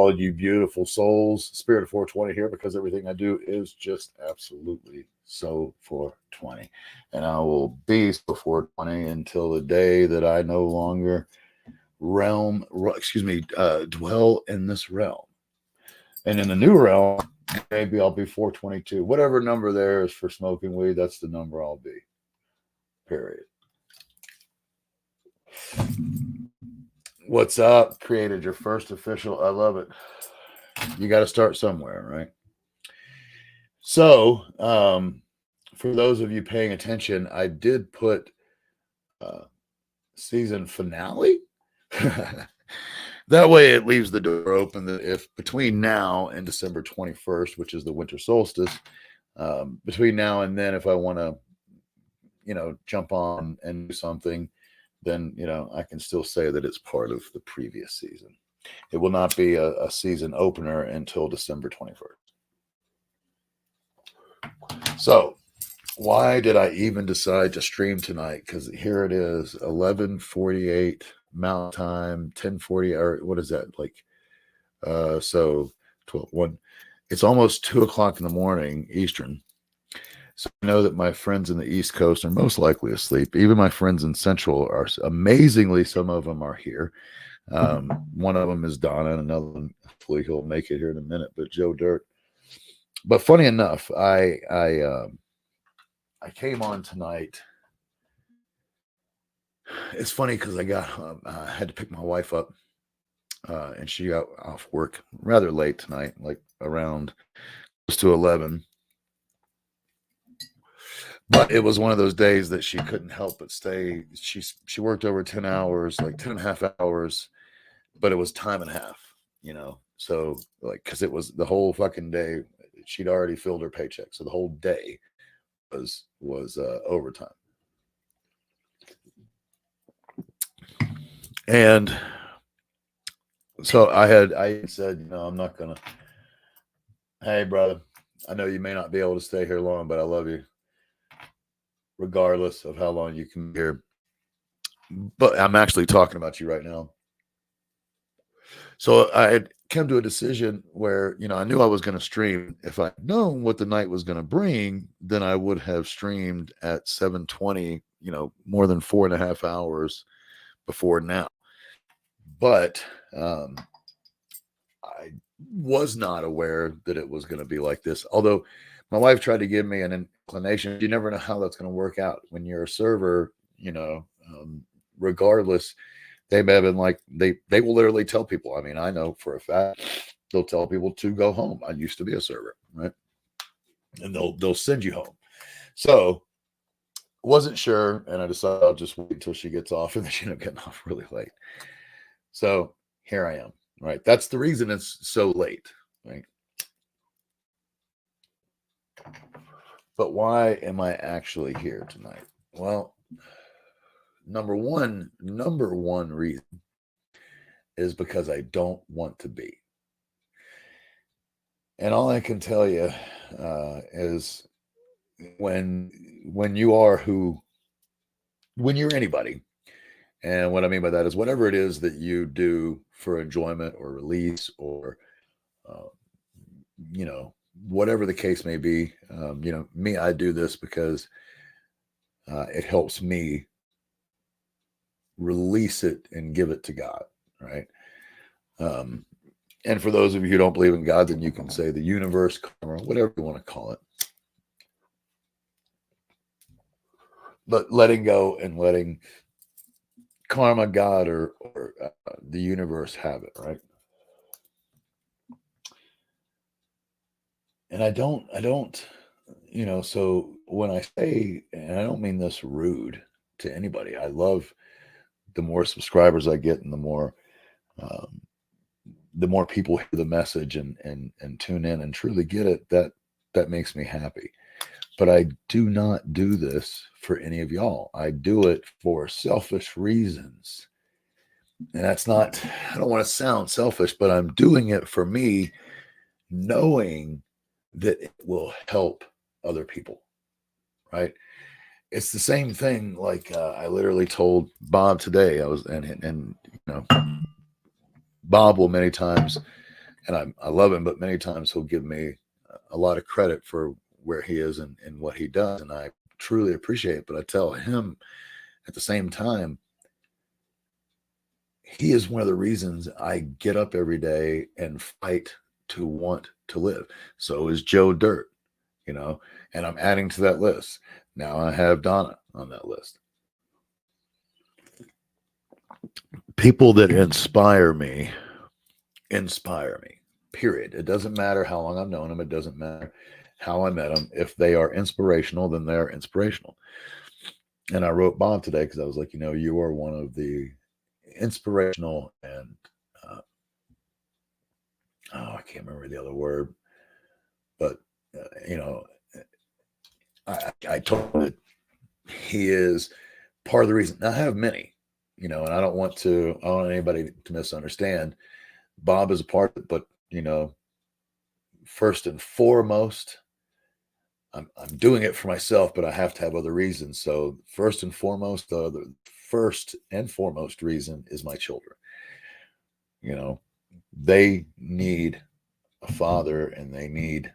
all you beautiful souls. Spirit of 420 here, because everything I do is just absolutely so 420. And I will be so 420 until the day that I no longer dwell in this realm. And in the new realm, maybe I'll be 422. Whatever number there is for smoking weed, that's the number I'll be. Period. What's up? Created your first official. I love it. You got to start somewhere, right? So, for those of you paying attention, I did put season finale. That way it leaves the door open that if between now and December 21st, which is the winter solstice, between now and then, if I want to, jump on and do something, then, I can still say that it's part of the previous season. It will not be a season opener until December 21st. So why did I even decide to stream tonight? Because here it is, 11:48 Mountain Time, 10:40, or what is that, like, so 12, 1. It's almost 2 o'clock in the morning Eastern. So I know that my friends in the East Coast are most likely asleep. Even my friends in Central are, amazingly, some of them are here. One of them is Donna, and another one, hopefully he'll make it here in a minute, but Joe Dirt. But funny enough, I came on tonight. It's funny because I had to pick my wife up, and she got off work rather late tonight, like around close to 11. But it was one of those days that she couldn't help but stay. She worked over 10 hours, like 10 and a half hours, but it was time and a half, So, like, because it was the whole fucking day. She'd already filled her paycheck, so the whole day was overtime. And so I said, I'm not gonna. Hey, brother, I know you may not be able to stay here long, but I love you, regardless of how long you can be here. But I'm actually talking about you right now. So I had come to a decision where, I knew I was going to stream. If I'd known what the night was going to bring, then I would have streamed at 7:20, more than 4.5 hours before now. But I was not aware that it was going to be like this. Although my wife tried to give me an inclination. You never know how that's going to work out when you're a server, regardless. They may have been like, they will literally tell people. I mean, I know for a fact they'll tell people to go home. I used to be a server, right? And they'll send you home. So wasn't sure, and I decided I'll just wait until she gets off, and then she ended up getting off really late. So here I am, right? That's the reason it's so late, right? But why am I actually here tonight? Well, number one reason is because I don't want to be. And all I can tell you is when you're anybody, and what I mean by that is whatever it is that you do for enjoyment or release or, whatever the case may be, me, I do this because it helps me release it and give it to God, right? And for those of you who don't believe in God, then you can say the universe, karma, whatever you want to call it. But letting go and letting karma, God, or the universe have it, right? And I don't, so when I say, and I don't mean this rude to anybody, I love the more subscribers I get and the more people hear the message and tune in and truly get it, that makes me happy. But I do not do this for any of y'all. I do it for selfish reasons. And that's not, I don't want to sound selfish, but I'm doing it for me, knowing that it will help other people, right? It's the same thing. Like I literally told Bob today, I was, and Bob will many times and I love him, but many times he'll give me a lot of credit for where he is and what he does, and I truly appreciate it. But I tell him at the same time, he is one of the reasons I get up every day and fight to want to live. So is Joe Dirt, and I'm adding to that list. Now I have Donna on that list. People that inspire me, period. It doesn't matter how long I've known them. It doesn't matter how I met them. If they are inspirational, then they're inspirational. And I wrote Bob today because I was like, you are one of the inspirational and I can't remember the other word, but I told him that he is part of the reason. Now, I have many, and I don't want anybody to misunderstand. Bob is a part of it, but first and foremost, I'm doing it for myself, but I have to have other reasons. So first and foremost, the first and foremost reason is my children. They need a father, and they need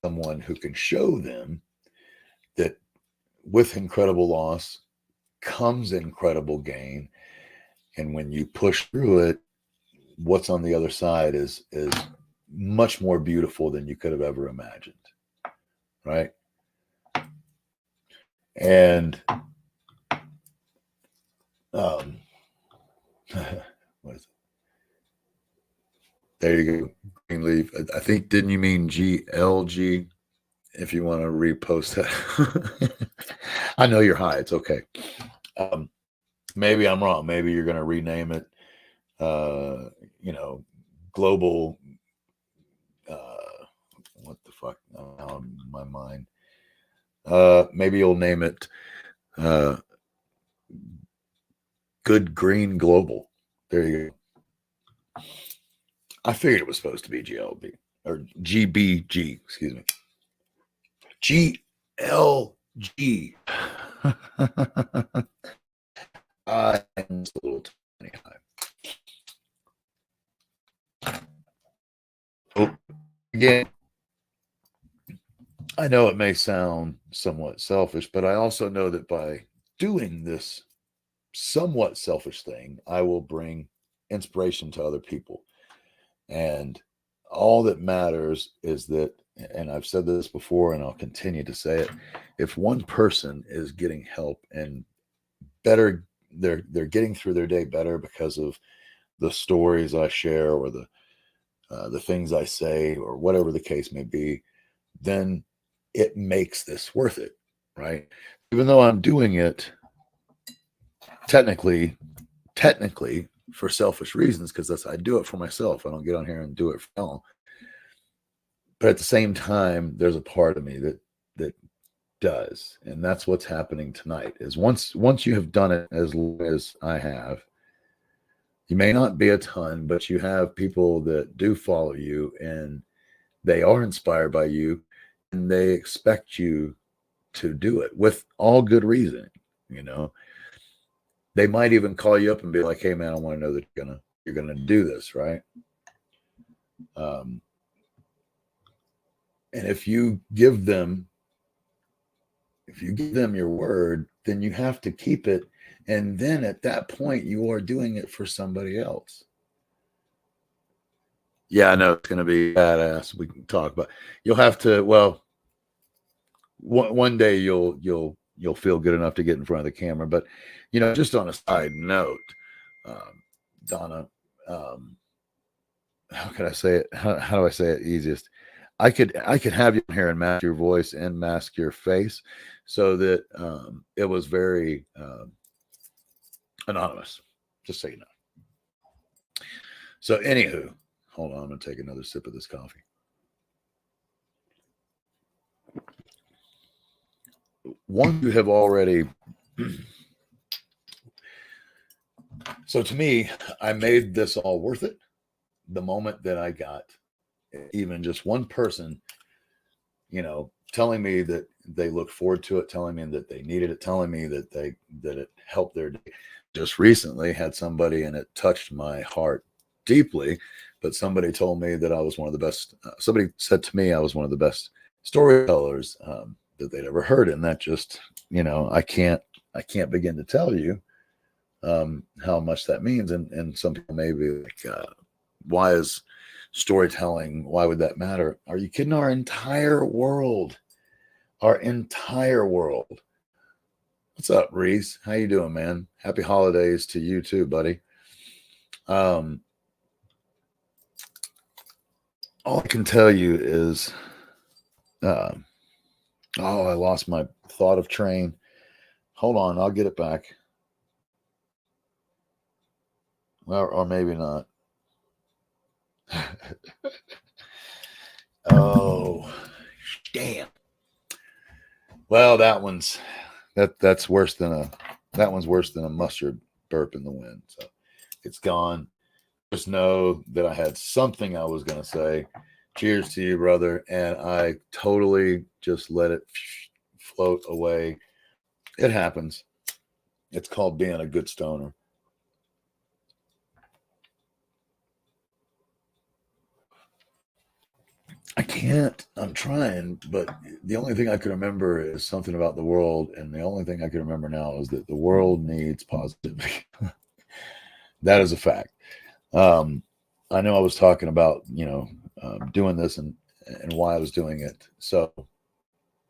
someone who can show them that with incredible loss comes incredible gain. And when you push through it, what's on the other side is much more beautiful than you could have ever imagined. Right. And what is it? There you go. Greenleaf. I think, didn't you mean GLG? If you want to repost that. I know you're high. It's okay. Maybe I'm wrong. Maybe you're going to rename it, global. What the fuck? My mind. Maybe you'll name it Good Green Global. There you go. I figured it was supposed to be GLB or GBG. Excuse me. GLG. I am a little tiny high. Oh, again, I know it may sound somewhat selfish, but I also know that by doing this somewhat selfish thing, I will bring inspiration to other people. And all that matters is that, and I've said this before and I'll continue to say it, if one person is getting help and better, they're getting through their day better because of the stories I share or the things I say or whatever the case may be, then it makes this worth it, right? Even though I'm doing it technically for selfish reasons, because I do it for myself. I don't get on here and do it for y'all. But at the same time, there's a part of me that does, and that's what's happening tonight. Is once you have done it as long as I have, you may not be a ton, but you have people that do follow you, and they are inspired by you, and they expect you to do it with all good reason. They might even call you up and be like, "Hey, man, I want to know that you're gonna do this, right?" And if you give them your word, then you have to keep it. And then at that point, you are doing it for somebody else. Yeah, I know it's going to be badass. We can talk, but you'll have to. Well, one day you'll feel good enough to get in front of the camera. But just on a side note, Donna, how can I say it? How do I say it easiest? I could have you here and mask your voice and mask your face, so that it was very anonymous. Just so you know. So, anywho, hold on. I'm gonna take another sip of this coffee. One you have already. So to me, I made this all worth it the moment that I got even just one person, telling me that they look forward to it, telling me that they needed it, telling me that it helped their day. Just recently had somebody, and it touched my heart deeply, but somebody told me that I was one of the best. Somebody said to me I was one of the best storytellers that they'd ever heard, and that just, I can't begin to tell you how much that means. And some people may be like, why is storytelling? Why would that matter? Are you kidding? Our entire world. What's up, Reese? How you doing, man? Happy holidays to you too, buddy. All I can tell you is, oh, I lost my thought of train. Hold on, I'll get it back. Well, or maybe not. Oh, damn. Well, that's worse than a mustard burp in the wind. So it's gone. Just know that I had something I was going to say. Cheers to you, brother. And I totally just let it float away. It happens. It's called being a good stoner. I can't. I'm trying, but the only thing I can remember is something about the world. And the only thing I can remember now is that the world needs positivity. That is a fact. I know I was talking about, doing this and why I was doing it. So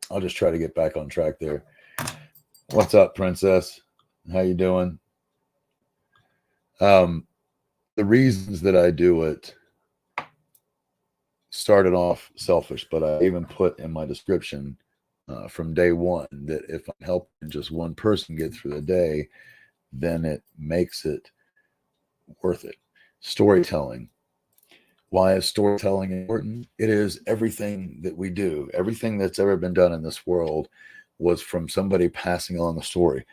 I'll just try to get back on track there. What's up, Princess? How you doing? The reasons that I do it started off selfish, but I even put in my description from day one that if I'm helping just one person get through the day, then it makes it worth it. Storytelling. Why is storytelling important? It is everything that we do. Everything that's ever been done in this world was from somebody passing along a story.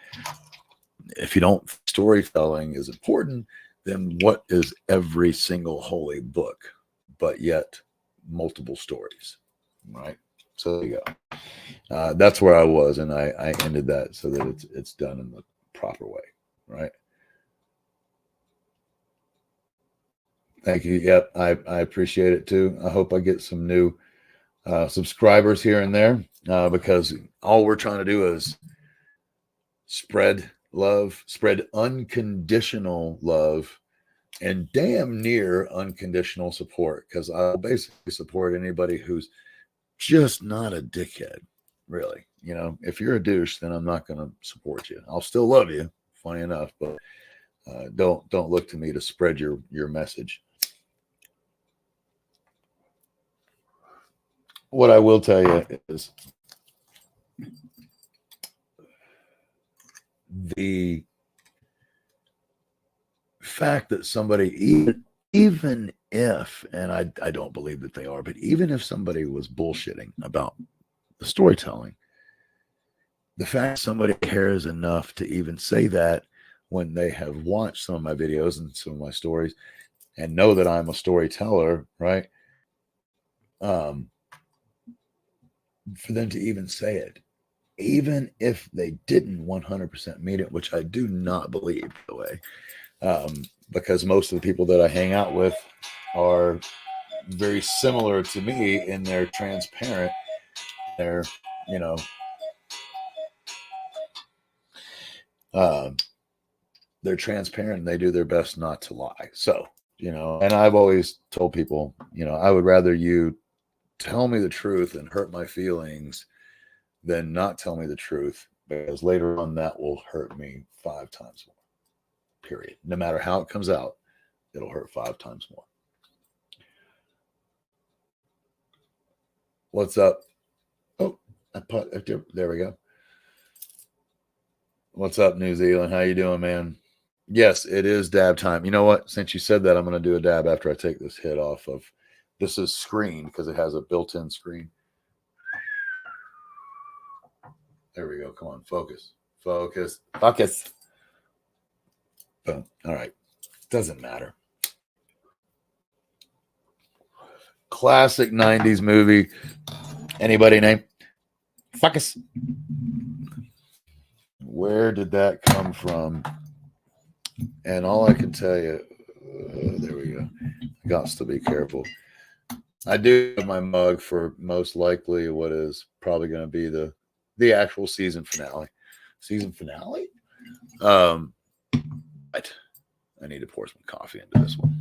If you don't, storytelling is important, then what is every single holy book, but yet multiple stories, right? So there you go. That's where I was, and I ended that so that it's done in the proper way, right? Thank you. Yep, I appreciate it too. I hope I get some new subscribers here and there because all we're trying to do is spread love, spread unconditional love, and damn near unconditional support, because I'll basically support anybody who's just not a dickhead, really. If you're a douche, then I'm not going to support you. I'll still love you, funny enough, but don't look to me to spread your message. What I will tell you is the fact that somebody, even if, and I don't believe that they are, but even if somebody was bullshitting about the storytelling, the fact somebody cares enough to even say that when they have watched some of my videos and some of my stories and know that I'm a storyteller, right? For them to even say it, even if they didn't 100% mean it, which I do not believe, by the way, because most of the people that I hang out with are very similar to me in their transparent, they're, they're transparent and they do their best not to lie. So, and I've always told people, I would rather you tell me the truth and hurt my feelings than not tell me the truth, because later on that will hurt me 5 times more. Period. No matter how it comes out, it'll hurt 5 times more. What's up? Oh, there we go. What's up, New Zealand? How you doing, man? Yes, it is dab time. You know what? Since you said that, I'm going to do a dab after I take this hit off of. This is screen because it has a built-in screen. There we go. Come on, focus. Focus. Boom. All right. Doesn't matter. Classic 90s movie. Anybody name? Focus. Where did that come from? And all I can tell you, there we go. got to be careful. I do have my mug for most likely what is probably going to be the actual season finale. Season finale? But I need to pour some coffee into this one.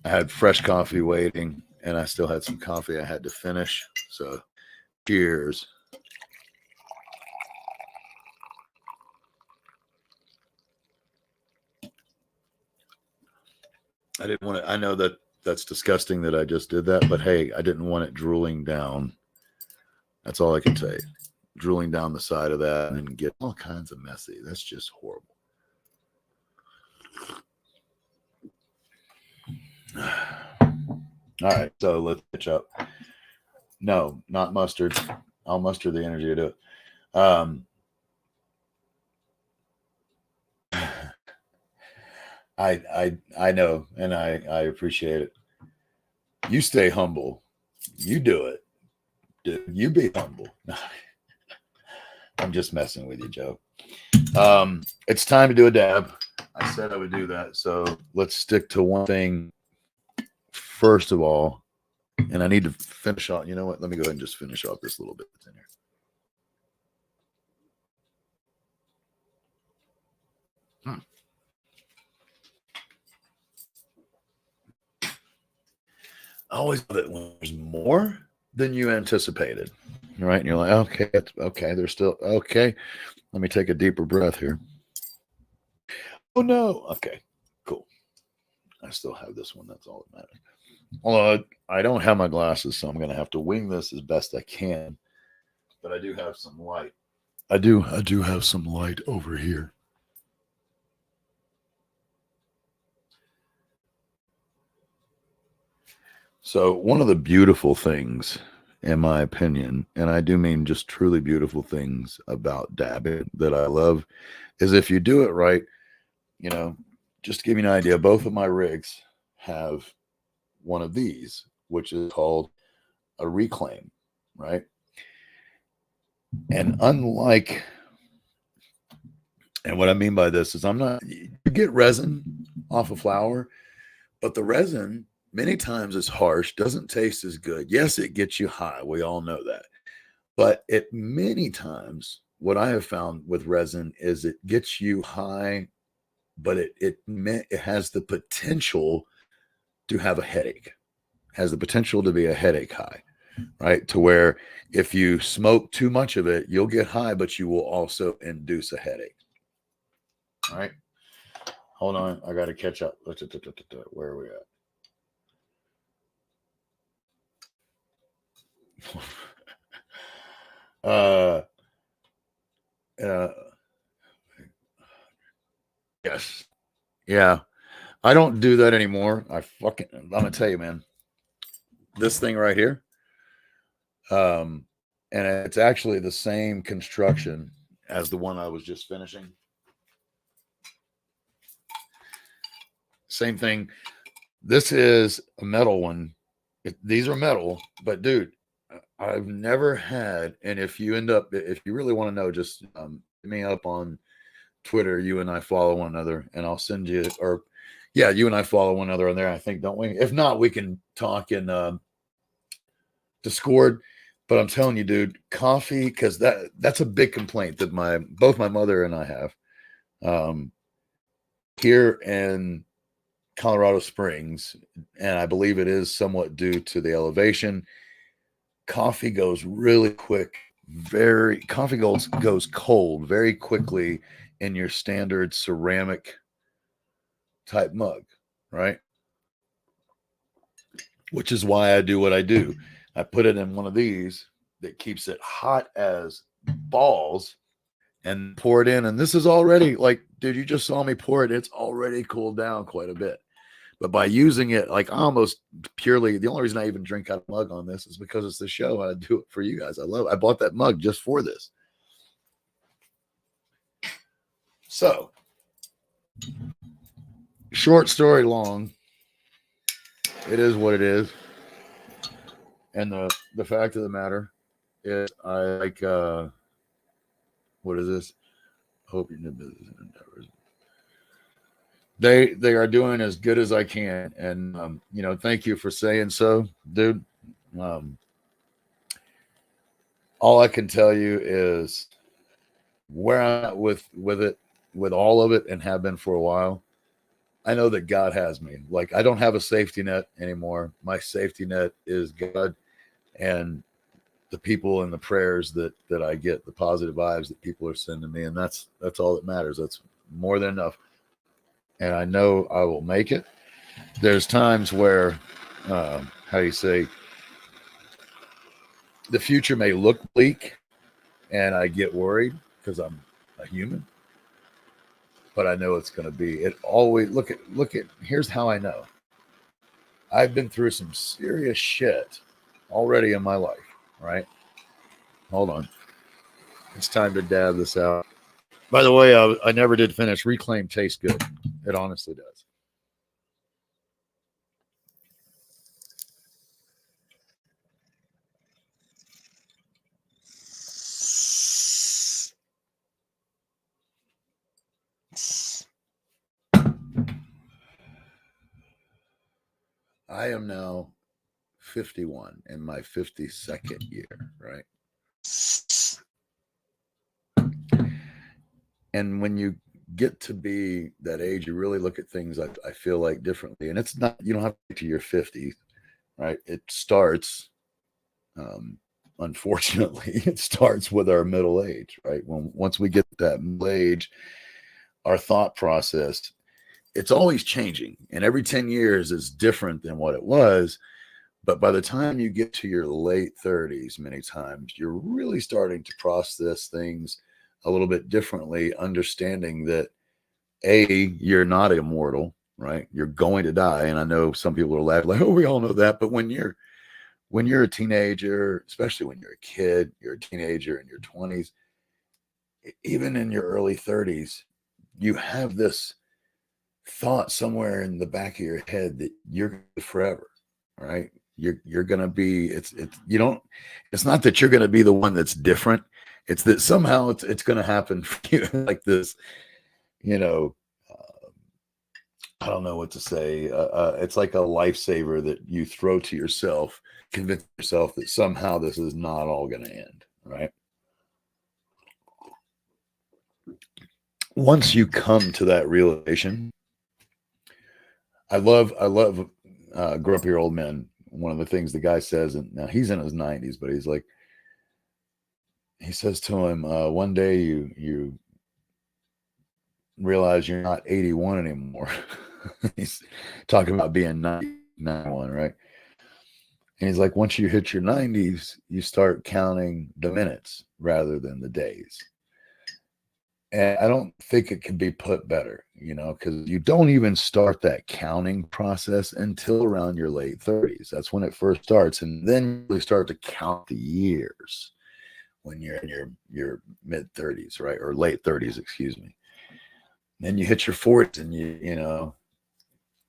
I had fresh coffee waiting, and I still had some coffee I had to finish. So, cheers. I didn't want to. I know that that's disgusting that I just did that, but hey, I didn't want it drooling down. That's all I can say. Drooling down the side of that and get all kinds of messy. That's just horrible. All right, so let's pitch up. No, not mustard. I'll muster the energy to do it. I know, and I appreciate it. You stay humble. You do it. You be humble. I'm just messing with you, Joe. It's time to do a dab. I said I would do that, so let's stick to one thing first of all. And I need to finish off. You know what? Let me go ahead and just finish off this little bit that's in here. I always love it when there's more than you anticipated, right? And you're like, okay, okay. There's still okay. Let me take a deeper breath here. Oh no. Okay, cool. I still have this one. That's all that matters. Although I don't have my glasses, so I'm going to have to wing this as best I can. But I do have some light. I do have some light over here. So one of the beautiful things, in my opinion, and I do mean just truly beautiful things about dabbing that I love, is if you do it right, you know, just to give you an idea, both of my rigs have one of these, which is called a reclaim, right? And unlike, and what I mean by this is you get resin off a flower, but the resin many times is harsh, doesn't taste as good. Yes, it gets you high. We all know that. But it many times, what I have found with resin is it gets you high, but it has the potential to have a headache, has the potential to be a headache high, right? To where if you smoke too much of it, you'll get high, but you will also induce a headache. All right. Hold on. I got to catch up. Where are we at? Yes. Yeah. I don't do that anymore. I'm gonna tell you, man. This thing right here, and it's actually the same construction as the one I was just finishing. Same thing. This is a metal one. These are metal, but dude, I've never had. And if you really want to know, just hit me up on Twitter. You and I follow one another, and I'll send you. Or yeah, you and I follow one another on there. I think, don't we? If not, we can talk in Discord. But I'm telling you, dude, coffee, because that's a big complaint that both my mother and I have. Here in Colorado Springs, and I believe it is somewhat due to the elevation, coffee goes really quick. Coffee goes cold very quickly in your standard ceramic type mug, right? Which is why I do what I do. I put it in one of these that keeps it hot as balls and pour it in. And this is already like, dude, you just saw me pour it. It's already cooled down quite a bit. But by using it, like almost purely, the only reason I even drink out of a mug on this is because it's the show. I do it for you guys. I love it. I bought that mug just for this. So, short story long, it is what it is. And the fact of the matter is, I like, what is this? Hope your new business endeavors. They are doing as good as I can, and thank you for saying so, dude. Um, all I can tell you is where I'm at with it, with all of it, and have been for a while. I know that God has me. Like, I don't have a safety net anymore. My safety net is God and the people and the prayers that I get, the positive vibes that people are sending me, and that's all that matters. That's more than enough. And I know I will make it. There's times where, how do you say, the future may look bleak, and I get worried because I'm a human. But I know it's going to be. It always look at. Here's how I know. I've been through some serious shit already in my life. Right? Hold on. It's time to dab this out. By the way, I never did finish. Reclaim tastes good. It honestly does. I am now 51 in my 52nd year, right? And when you get to be that age, you really look at things, I feel like, differently. And it's not, you don't have to get to your 50s, right? It starts, um, unfortunately, it starts with our middle age, right? Once we get to that middle age, our thought process, it's always changing. And every 10 years is different than what it was. But by the time you get to your late 30s, many times you're really starting to process things a little bit differently, understanding that you're not immortal, right? You're going to die. And I know some people are laughing like, oh, we all know that. But when you're a teenager, especially when you're a kid, you're a teenager in your 20s, even in your early 30s, you have this thought somewhere in the back of your head that you're forever, right? You're gonna be, it's you don't, it's not that you're gonna be the one that's different. It's that somehow it's gonna happen for you like this, you know, uh, I don't know what to say. It's like a lifesaver that you throw to yourself, convince yourself that somehow this is not all gonna end, right? Once you come to that realization, I love Grumpy Old Men. One of the things the guy says, and now he's in his 90s, but he's like, he says to him, one day you realize you're not 81 anymore. He's talking about being 91, right? And he's like, once you hit your 90s, you start counting the minutes rather than the days. And I don't think it can be put better, because you don't even start that counting process until around your late 30s. That's when it first starts. And then you really start to count the years when you're in your mid 30s, right? Or late 30s, excuse me. Then you hit your 40s and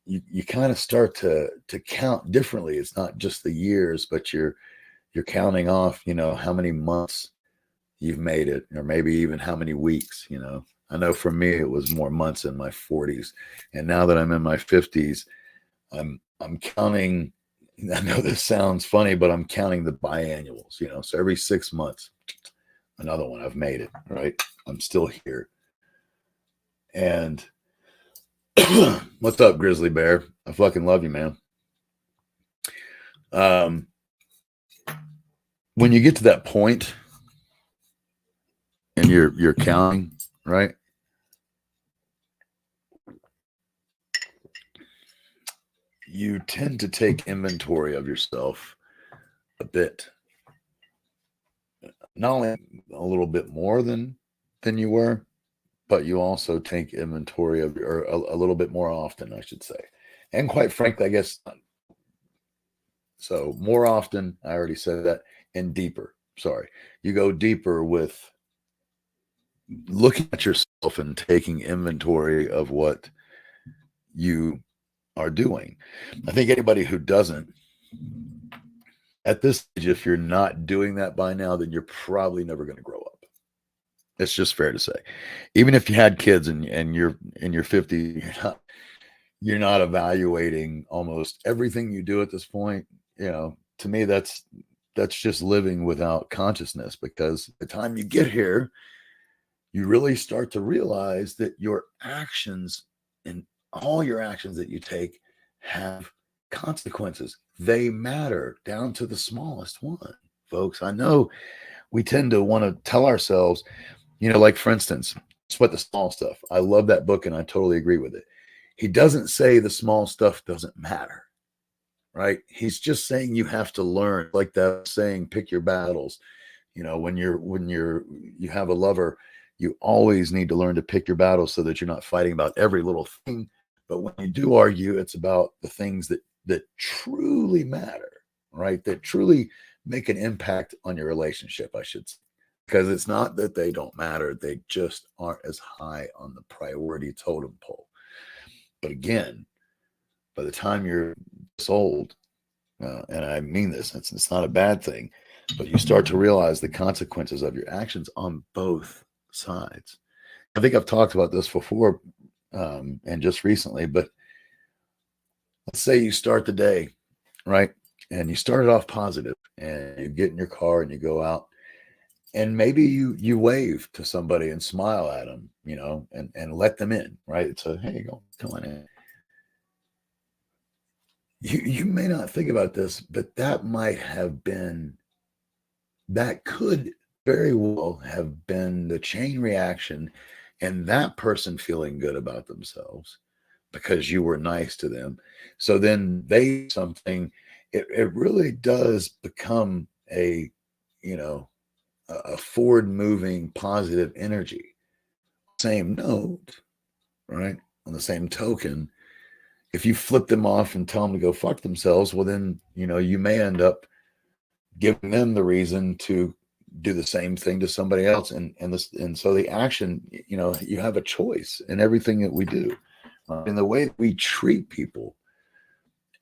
you kind of start to count differently. It's not just the years, but you're counting off, how many months you've made it, or maybe even how many weeks. I know for me it was more months in my 40s, and now that I'm in my 50s, I'm counting. I know this sounds funny, but I'm counting the biannuals. So every 6 months, another one, I've made it, right? I'm still here. And what's up, Grizzly Bear? I fucking love you, man. um when you get to that point and you're counting, right? You tend to take inventory of yourself a bit, not only a little bit more than you were, but you also take inventory of, or a little bit more often, I should say. And quite frankly, I guess, so more often, I already said that, and deeper. Sorry. You go deeper with looking at yourself and taking inventory of what you are doing. I think anybody who doesn't, at this stage, if you're not doing that by now, then you're probably never going to grow up. It's just fair to say. Even if you had kids and you're in your 50s, you're not evaluating almost everything you do at this point. To me, that's just living without consciousness, because the time you get here, you really start to realize that your actions and all your actions that you take have consequences. They matter down to the smallest one, folks. I know we tend to want to tell ourselves, like for instance, Sweat the Small Stuff. I love that book and I totally agree with it. He doesn't say the small stuff doesn't matter, right? He's just saying you have to learn, like that saying, pick your battles. When you have a lover, you always need to learn to pick your battles so that you're not fighting about every little thing. But when you do argue, it's about the things that truly matter, right? That truly make an impact on your relationship, I should say. Because it's not that they don't matter, they just aren't as high on the priority totem pole. But again, by the time you're this old, and I mean this, it's not a bad thing, but you start to realize the consequences of your actions on both sides. I think I've talked about this before, and just recently, but let's say you start the day, right? And you start it off positive, and you get in your car and you go out, and maybe you wave to somebody and smile at them, and let them in, right? It's a, hey, come on in. You may not think about this, but that could very well have been the chain reaction, and that person feeling good about themselves because you were nice to them. So then it really does become you know, a forward moving positive energy. Same note, right? On the same token, if you flip them off and tell them to go fuck themselves, well, then, you may end up giving them the reason to do the same thing to somebody else. And so the action, you have a choice in everything that we do. In the way that we treat people,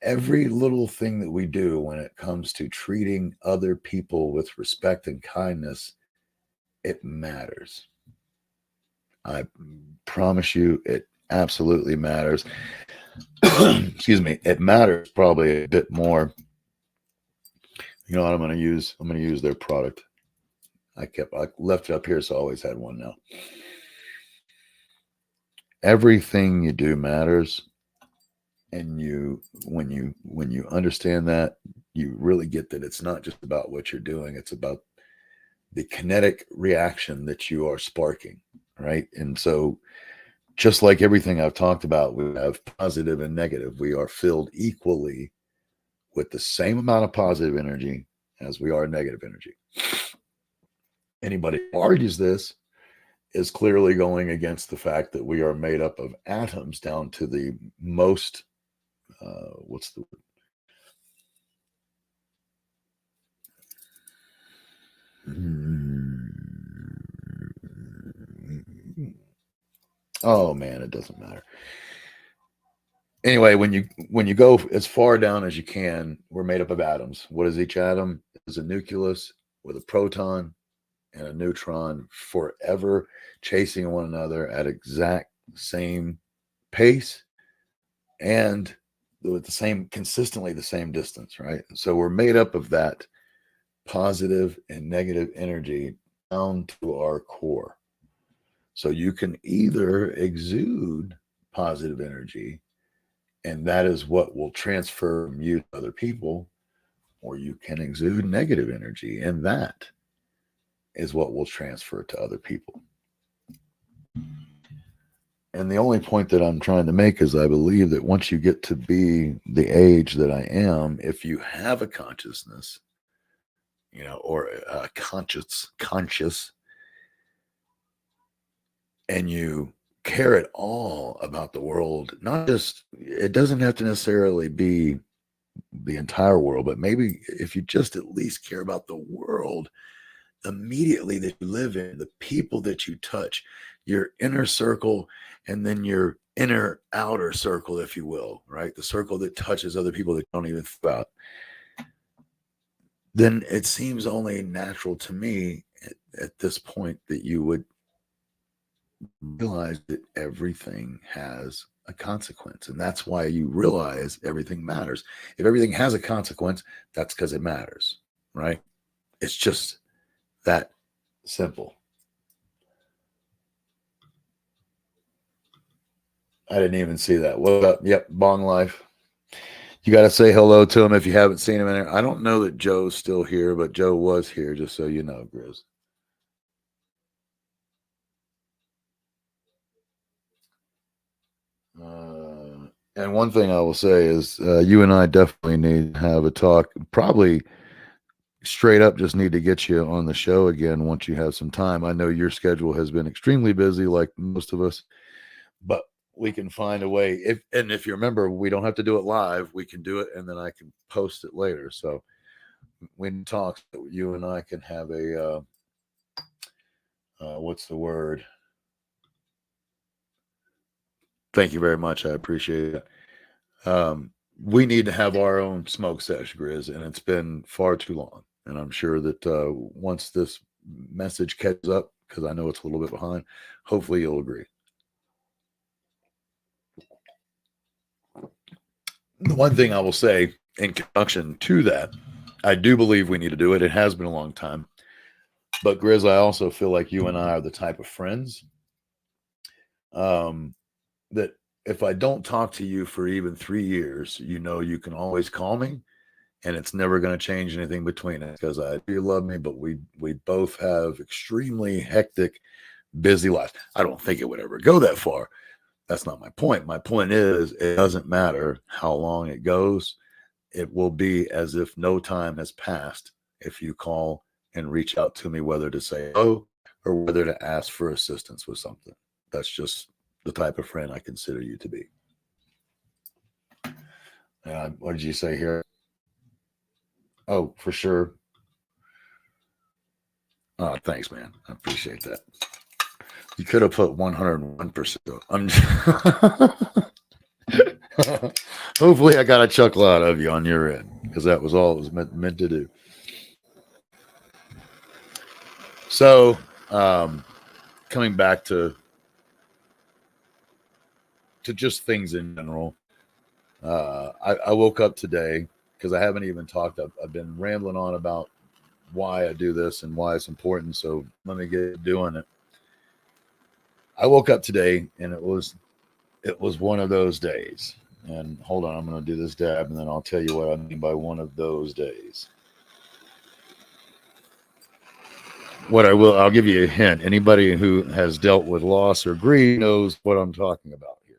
every little thing that we do when it comes to treating other people with respect and kindness, it matters. I promise you, it absolutely matters. Excuse me. It matters probably a bit more. You know what I'm going to use? I'm going to use their product. I left it up here, so I always had one now. Everything you do matters. And when you understand that, you really get that it's not just about what you're doing, it's about the kinetic reaction that you are sparking, right? And so just like everything I've talked about, we have positive and negative. We are filled equally with the same amount of positive energy as we are negative energy. Anybody who argues this is clearly going against the fact that we are made up of atoms down to the most, what's the word? Oh man, it doesn't matter. Anyway, when you go as far down as you can, we're made up of atoms. What is each atom? It's a nucleus with a proton and a neutron, forever chasing one another at exact same pace and with consistently the same distance, right? So we're made up of that positive and negative energy down to our core. So you can either exude positive energy, and that is what will transfer from you to other people, or you can exude negative energy, and that is what will transfer to other people. And the only point that I'm trying to make is I believe that once you get to be the age that I am, if you have a consciousness, or a conscious, and you care at all about the world, not just, it doesn't have to necessarily be the entire world, but maybe if you just at least care about the world immediately that you live in, the people that you touch, your inner circle, and then your inner outer circle, if you will, right? The circle that touches other people that you don't even think about. Then it seems only natural to me at this point that you would realize that everything has a consequence. And that's why you realize everything matters. If everything has a consequence, that's because it matters, right? It's just that simple. I didn't even see that. What up? Yep, Bong Life. You got to say hello to him if you haven't seen him in there. I don't know that Joe's still here, but Joe was here, just so you know, Grizz. And one thing I will say is you and I definitely need to have a talk. Probably straight up just need to get you on the show again once you have some time. I know your schedule has been extremely busy, like most of us, but we can find a way. If you remember, we don't have to do it live. We can do it, and then I can post it later. So when talks, you and I can have a what's the word? Thank you very much. I appreciate it. We need to have our own smoke sesh, Grizz, and it's been far too long. And I'm sure that once this message catches up, because I know it's a little bit behind, hopefully you'll agree. The one thing I will say in conjunction to that, I do believe we need to do it. It has been a long time. But Grizz, I also feel like you and I are the type of friends that if I don't talk to you for even 3 years, you know you can always call me, and it's never going to change anything between us because I do love me, but we both have extremely hectic, busy lives. I don't think it would ever go that far. That's not my point. My point is it doesn't matter how long it goes. It will be as if no time has passed if you call and reach out to me, whether to say oh or whether to ask for assistance with something. That's just the type of friend I consider you to be. What did you say here? Oh, for sure. Oh, thanks, man. I appreciate that. You could have put 101%. I'm hopefully I got a chuckle out of you on your end because that was all it was meant to do. So, coming back to just things in general, I woke up today because I haven't even talked. I've been rambling on about why I do this and why it's important. So let me get doing it. I woke up today and it was one of those days. And hold on, I'm going to do this dab and then I'll tell you what I mean by one of those days. I'll give you a hint. Anybody who has dealt with loss or grief knows what I'm talking about here.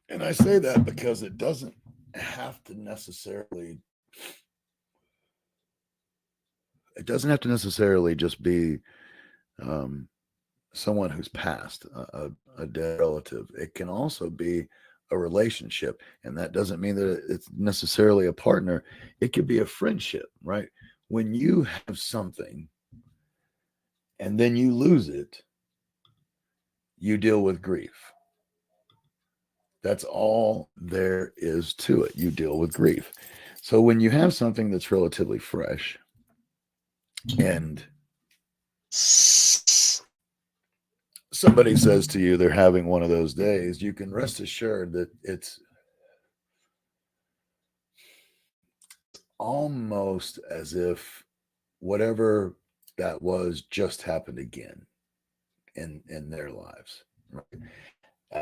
And I say that because it doesn't have to necessarily just be someone who's passed, a dead relative. It can also be a relationship, and that doesn't mean that it's necessarily a partner. It could be a friendship, right? When you have something and then you lose it, you deal with grief. That's all there is to it. You deal with grief. So when you have something that's relatively fresh and somebody says to you they're having one of those days, you can rest assured that it's almost as if whatever that was just happened again in their lives.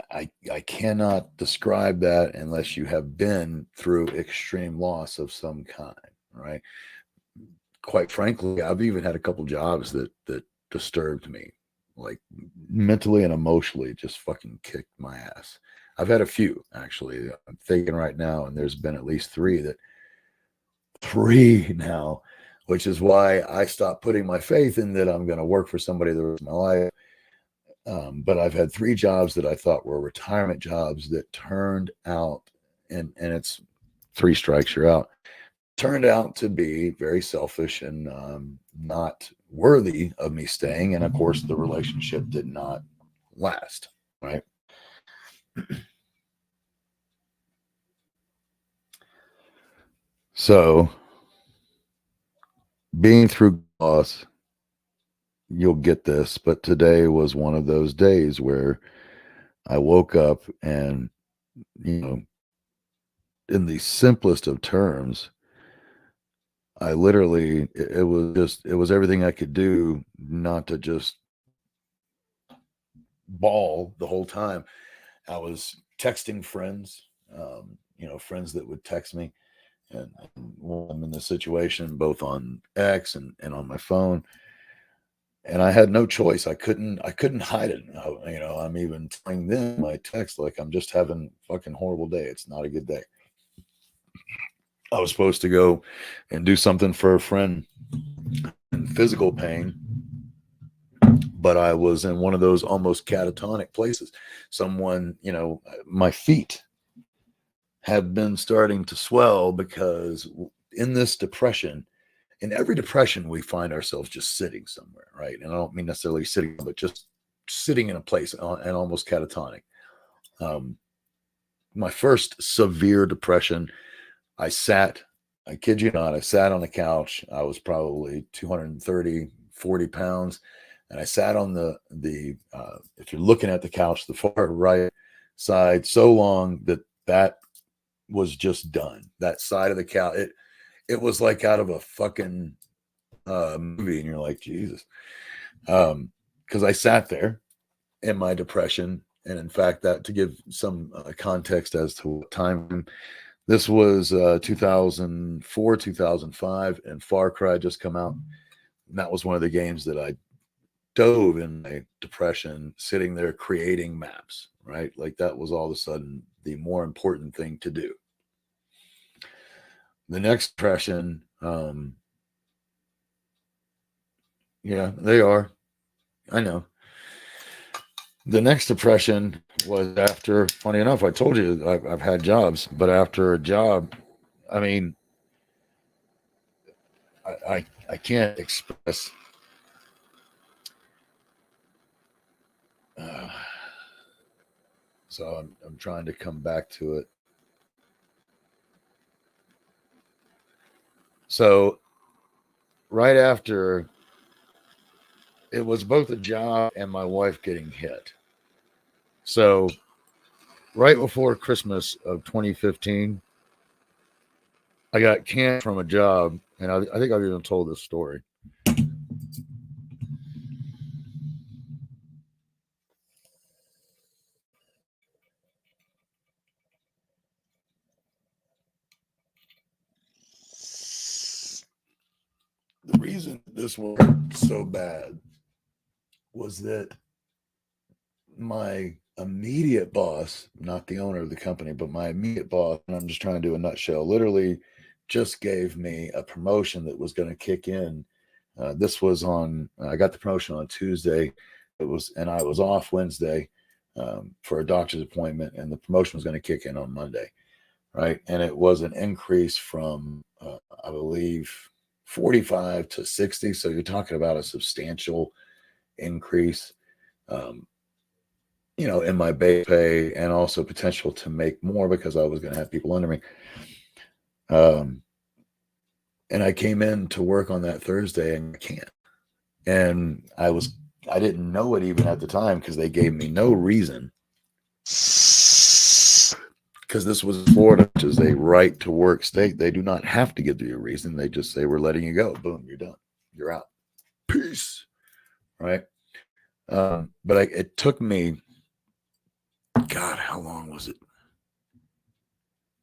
I cannot describe that unless you have been through extreme loss of some kind, right? Quite frankly, I've even had a couple jobs that disturbed me, like mentally and emotionally, just fucking kicked my ass. I've had a few actually. I'm thinking right now, and there's been at least three now, which is why I stopped putting my faith in that I'm going to work for somebody the rest of my life. But I've had three jobs that I thought were retirement jobs that turned out, and it's three strikes, you're out. Turned out to be very selfish and not worthy of me staying. And of course, the relationship did not last, right? So being through loss, you'll get this, but today was one of those days where I woke up and, you know, in the simplest of terms, I literally, it was everything I could do not to just bawl the whole time. I was texting friends, friends that would text me, and when I'm in this situation, both on X and on my phone, and I had no choice. I couldn't hide it. I'm even telling them my text like I'm just having a fucking horrible day. It's not a good day. I was supposed to go and do something for a friend in physical pain, but I was in one of those almost catatonic places. Someone, my feet have been starting to swell because in this depression, in every depression, we find ourselves just sitting somewhere, right? And I don't mean necessarily sitting, but just sitting in a place and almost catatonic. Um, my first severe depression, I kid you not, I sat on the couch. I was probably 230, 40 pounds. And I sat on if you're looking at the couch, the far right side, so long that was just done. That side of the couch, it was like out of a fucking movie, and you're like, Jesus. Because I sat there in my depression, and in fact, that to give some context as to what time this was, 2004, 2005, and Far Cry just come out. And that was one of the games that I dove in my depression, sitting there creating maps, right? Like that was all of a sudden the more important thing to do. The next depression, yeah, they are. I know. The next depression was after, funny enough, I told you I've had jobs, but after a job, I mean, I can't express. Uh, so I'm trying to come back to it. So right after, it was both a job and my wife getting hit. So right before Christmas of 2015, I got canned from a job, and I think I've even told this story. The reason this was so bad was that my immediate boss, not the owner of the company, but my immediate boss, and I'm just trying to do a nutshell, literally just gave me a promotion that was going to kick in. This was I got the promotion on Tuesday. And I was off Wednesday for a doctor's appointment, and the promotion was going to kick in on Monday, right? And it was an increase from, I believe, 45 to 60. So you're talking about a substantial increase. Um, in my base pay, and also potential to make more because I was going to have people under me. Um, and I came in to work on that Thursday and I can't. And I didn't know it even at the time because they gave me no reason. Because this was Florida, which is a right to work state. They do not have to give you a reason. They just say, we're letting you go. Boom, you're done. You're out. Peace. Right. It took me, God, how long was it?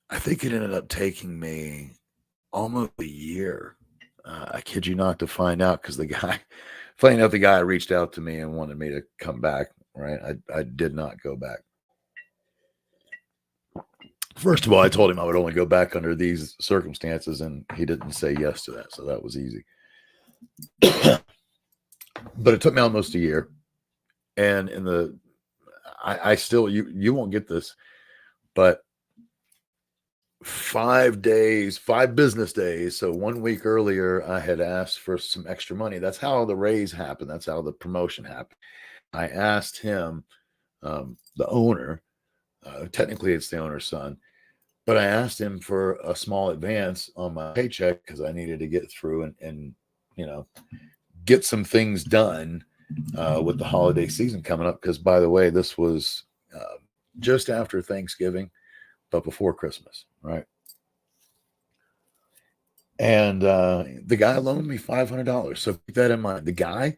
I think it ended up taking me almost a year. I kid you not, to find out, because funny enough, the guy reached out to me and wanted me to come back. Right. I did not go back. First of all, I told him I would only go back under these circumstances, and he didn't say yes to that. So that was easy. But it took me almost a year. And I still, you won't get this, but 5 business days. So 1 week earlier, I had asked for some extra money. That's how the raise happened. That's how the promotion happened. I asked him, the owner, technically it's the owner's son, But I asked him for a small advance on my paycheck because I needed to get through and you know, get some things done with the holiday season coming up. Because, by the way, this was just after Thanksgiving, but before Christmas, right? And the guy loaned me $500. So keep that in mind. The guy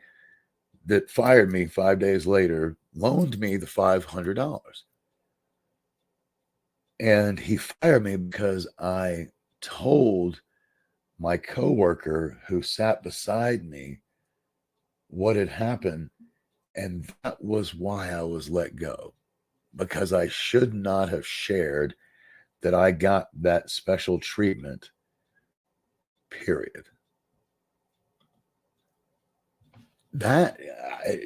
that fired me 5 days later loaned me the $500. And he fired me because I told my coworker who sat beside me what had happened. And that was why I was let go, because I should not have shared that I got that special treatment, period. That,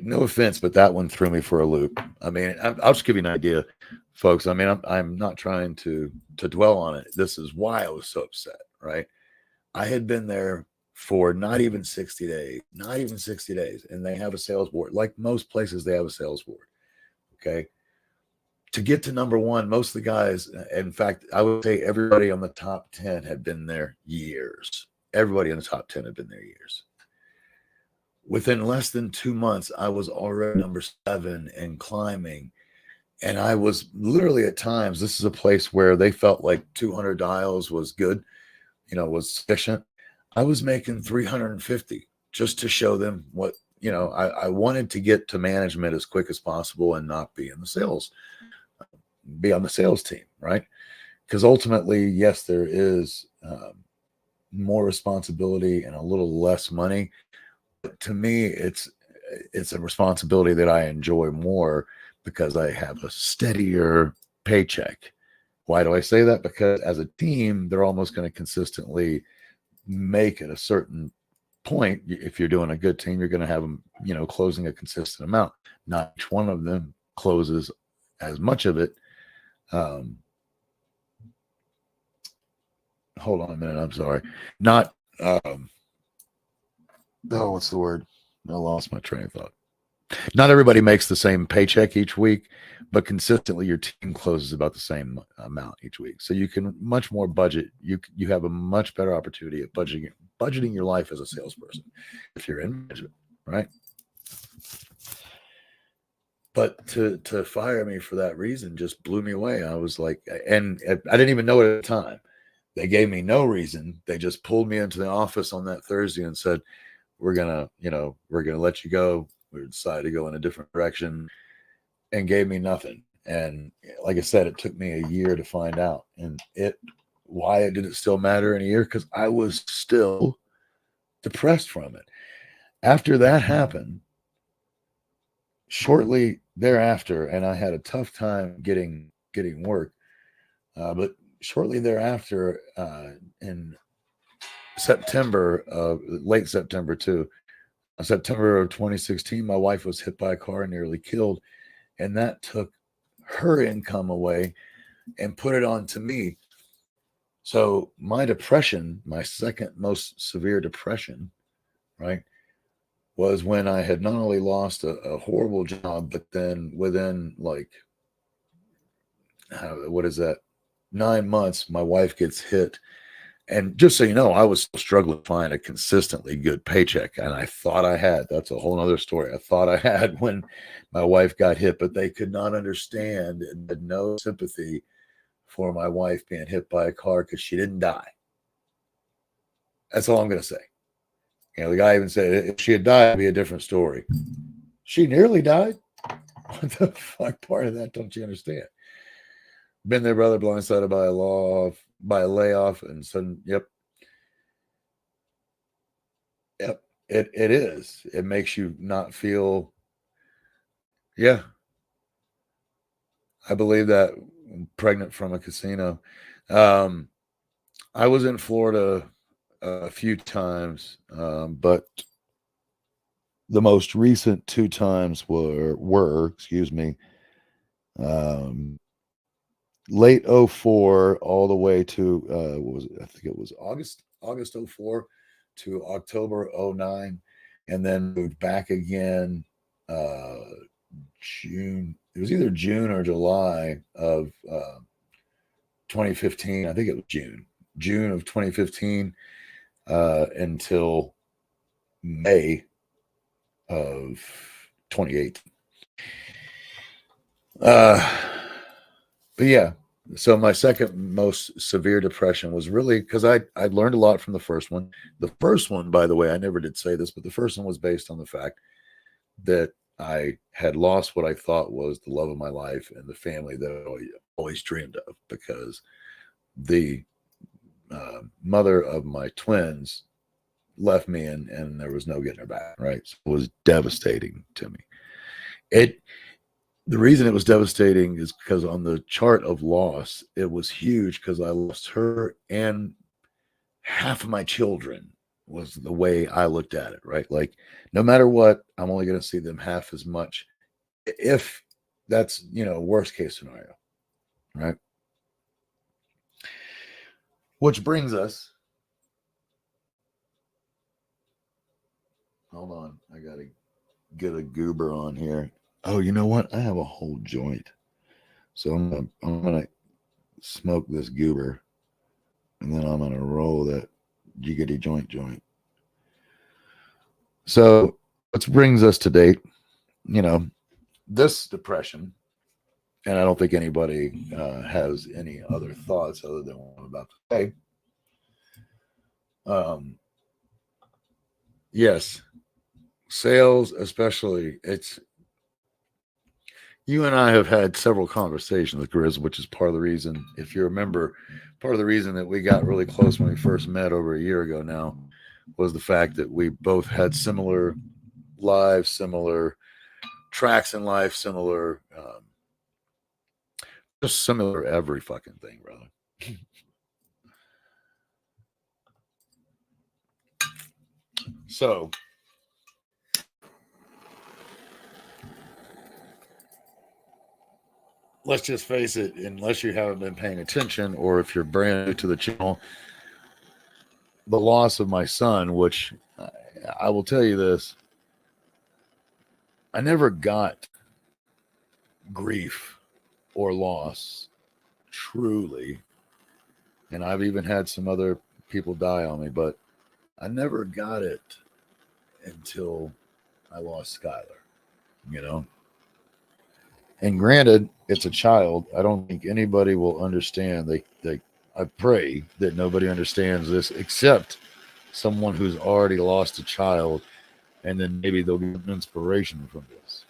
no offense, but that one threw me for a loop. I mean, I'll just give you an idea, folks. I mean, I'm not trying to dwell on it. This is why I was so upset, right? I had been there for not even 60 days, not even 60 days, and they have a sales board. Like most places, they have a sales board. Okay. To get to number one, most of the guys, in fact, I would say everybody on the top 10 had been there years. Everybody in the top 10 had been there years. Within less than 2 months, I was already number 7 and climbing. And I was literally at times, this is a place where they felt like 200 dials was good, was sufficient. I was making 350 just to show them what, I wanted to get to management as quick as possible and not be be on the sales team, right? Because ultimately, yes, there is more responsibility and a little less money. But to me, it's a responsibility that I enjoy more because I have a steadier paycheck. Why do I say that? Because as a team, they're almost going to consistently make it a certain point. If you're doing a good team, you're going to have them, closing a consistent amount. Not each one of them closes as much of it. Hold on a minute. I'm sorry. Not, what's the word? I lost my train of thought. Not everybody makes the same paycheck each week, but consistently your team closes about the same amount each week. So you can much more budget. You have a much better opportunity at budgeting your life as a salesperson if you're in management, right? But to fire me for that reason just blew me away. I was like, and I didn't even know it at the time. They gave me no reason. They just pulled me into the office on that Thursday and said, we're gonna let you go. We decided to go in a different direction, and gave me nothing. And like I said, it took me a year to find out. And why did it still matter in a year? Because I was still depressed from it. After that happened, shortly thereafter, and I had a tough time getting work, but shortly thereafter, in late September too, September of 2016, my wife was hit by a car and nearly killed. And that took her income away and put it on to me. So my depression, my second most severe depression, right, was when I had not only lost a horrible job, but then within what is that, 9 months, my wife gets hit. And just so you know, I was struggling to find a consistently good paycheck. And I thought I had. That's a whole other story. I thought I had when my wife got hit, but they could not understand and had no sympathy for my wife being hit by a car because she didn't die. That's all I'm going to say. The guy even said if she had died, it'd be a different story. She nearly died. What the fuck part of that don't you understand? Been there, brother, blindsided by a layoff, and sudden, yep. It is. It makes you not feel. Yeah, I believe that. Pregnant from a casino. I was in Florida a few times, but the most recent 2 times were excuse me, late 04 all the way to what was it? I think it was August 04 to October 09, and then moved back again June. It was either June or July of 2015. I think it was June of 2015 until May of 2018. But yeah, so my second most severe depression was really because I learned a lot from the first one. The first one, by the way, I never did say this, but the first one was based on the fact that I had lost what I thought was the love of my life and the family that I always dreamed of, because the mother of my twins left me, and there was no getting her back. Right, so it was devastating to me. The reason it was devastating is because on the chart of loss, it was huge because I lost her and half of my children, was the way I looked at it, right? Like, no matter what, I'm only going to see them half as much, if that's, worst case scenario, right? Which brings us, hold on, I got to get a goober on here. Oh, you know what? I have a whole joint. So I'm gonna smoke this goober, and then I'm gonna roll that jiggity joint. So, which brings us to date. This depression, and I don't think anybody has any other thoughts other than what I'm about to say. Yes, sales, especially, you and I have had several conversations with Grizz, which is part of the reason, if you remember, part of the reason that we got really close when we first met over a year ago now was the fact that we both had similar lives, similar tracks in life, similar, just similar every fucking thing, brother. So, let's just face it, unless you haven't been paying attention, or if you're brand new to the channel, the loss of my son, which I will tell you this, I never got grief or loss truly, and I've even had some other people die on me, but I never got it until I lost Skylar. And granted, it's a child. I don't think anybody will understand. I pray that nobody understands this except someone who's already lost a child, and then maybe they'll get inspiration from this,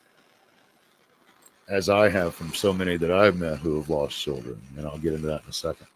as I have from so many that I've met who have lost children. And I'll get into that in a second.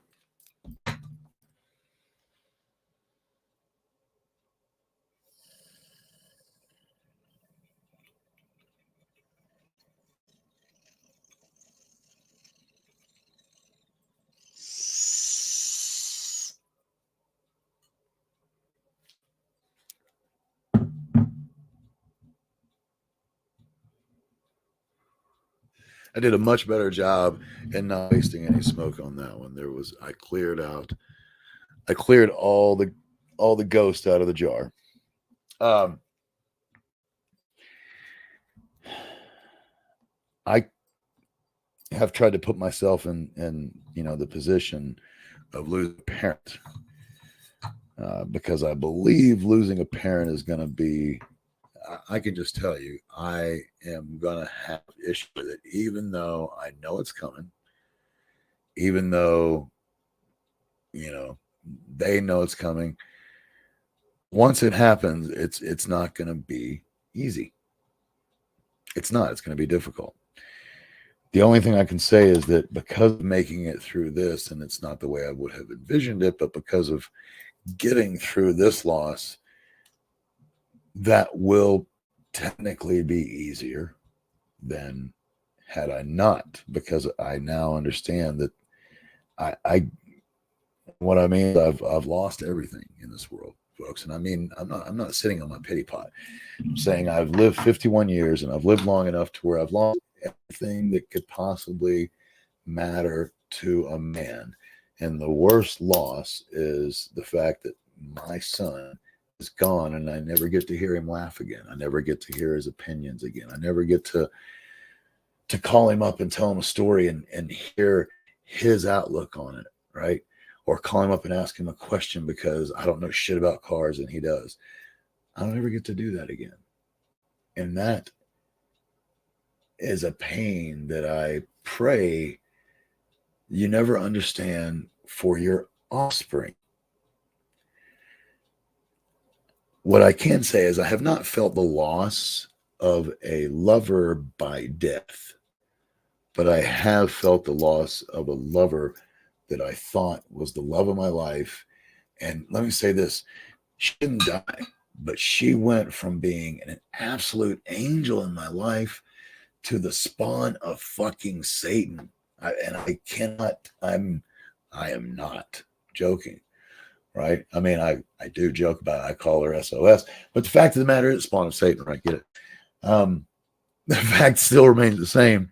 I did a much better job in not wasting any smoke on that one. I cleared all the ghost out of the jar. I have tried to put myself in the position of losing a parent, because I believe losing a parent is going to be, I can just tell you, I am going to have issue with it, even though I know it's coming, even though, they know it's coming. Once it happens, it's not going to be easy. It's not. It's going to be difficult. The only thing I can say is that because of making it through this, and it's not the way I would have envisioned it, but because of getting through this loss, that will technically be easier than had I not, because I now understand that what I mean, I've lost everything in this world, folks. And I mean, I'm not sitting on my pity pot. I'm saying I've lived 51 years, and I've lived long enough to where I've lost everything that could possibly matter to a man. And the worst loss is the fact that my son is gone, and I never get to hear him laugh again. I never get to hear his opinions again. I never get to call him up and tell him a story and hear his outlook on it. right? Or call him up and ask him a question because I don't know shit about cars and he does. I don't ever get to do that again. And that is a pain that I pray you never understand for your offspring. What I can say is I have not felt the loss of a lover by death, but I have felt the loss of a lover that I thought was the love of my life. And let me say this, she didn't die, but she went from being an absolute angel in my life to the spawn of fucking Satan. I am not joking, right? I mean, I do joke about it. I call her SOS, but the fact of the matter is spawn of Satan, right? Get it? The fact still remains the same.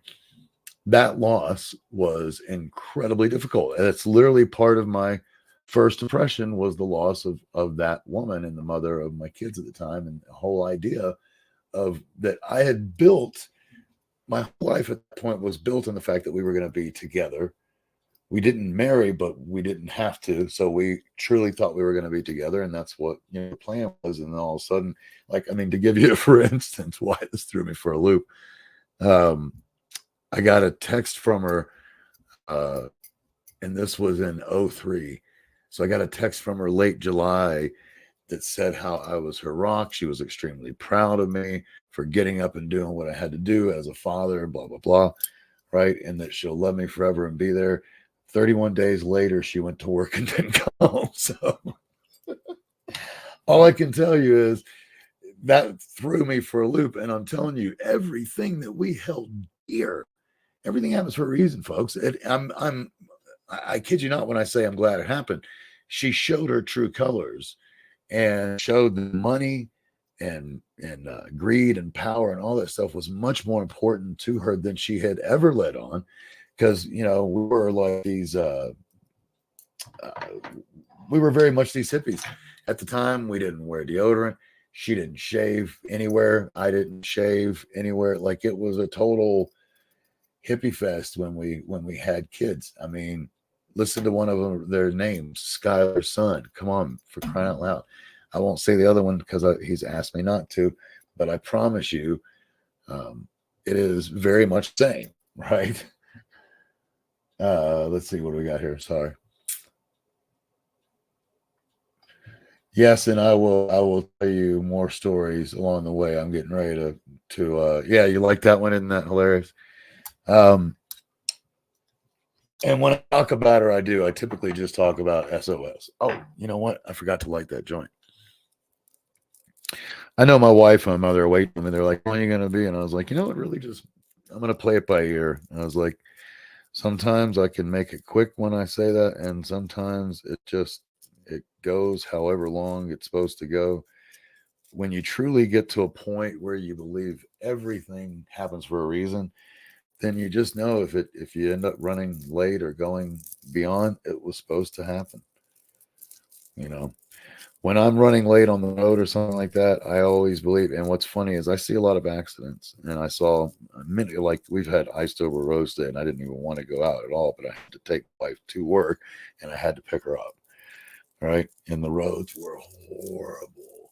That loss was incredibly difficult. And it's literally part of my first impression was the loss of that woman and the mother of my kids at the time. And the whole idea of that I had built my whole life at that point was built on the fact that we were going to be together. We didn't marry, but we didn't have to. So we truly thought we were going to be together. And that's what the plan was. And then all of a sudden, like, I mean, to give you, for instance, why this threw me for a loop. I got a text from her, and this was in 03. So I got a text from her late July that said how I was her rock. She was extremely proud of me for getting up and doing what I had to do as a father, blah, blah, blah, right? And that she'll love me forever and be there. 31 days later, she went to work and didn't come. So all I can tell you is that threw me for a loop. And I'm telling you, everything that we held dear, everything happens for a reason, folks. I kid you not when I say I'm glad it happened. She showed her true colors and showed that money and greed and power and all that stuff was much more important to her than she had ever let on. Because we were like these, we were very much these hippies at the time. We didn't wear deodorant. She didn't shave anywhere. I didn't shave anywhere. Like it was a total hippie fest when we had kids. I mean, listen to one of them, their names, Skylar's son. Come on, for crying out loud. I won't say the other one because he's asked me not to, but I promise you, it is very much the same, right? Let's see what we got here. Sorry. Yes, and I will tell you more stories along the way. I'm getting ready to yeah, you like that one? Isn't that hilarious? And when I talk about her, I typically just talk about SOS. Oh, you know what? I forgot to light that joint. I know my wife and my mother are waiting for me. They're like, when are you going to be? And I was like, I'm going to play it by ear. And I was like, sometimes I can make it quick when I say that. And sometimes it goes however long it's supposed to go. When you truly get to a point where you believe everything happens for a reason, then you just know if you end up running late or going beyond, it was supposed to happen. When I'm running late on the road or something like that, I always believe. And what's funny is I see a lot of accidents, and I saw many, like we've had iced over roads today, and I didn't even want to go out at all, but I had to take my wife to work, and I had to pick her up. Right, and the roads were horrible,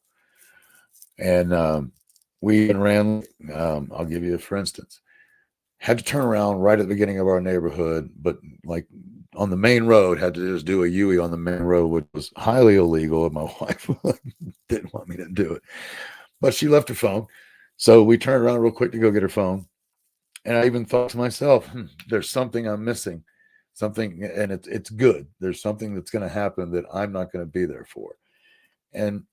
and we even ran. I'll give you for instance. Had to turn around right at the beginning of our neighborhood, but like on the main road, had to just do a U-turn on the main road, which was highly illegal. And my wife didn't want me to do it, but she left her phone. So we turned around real quick to go get her phone. And I even thought to myself, there's something I'm missing, something, and it's good. There's something that's going to happen that I'm not going to be there for. And,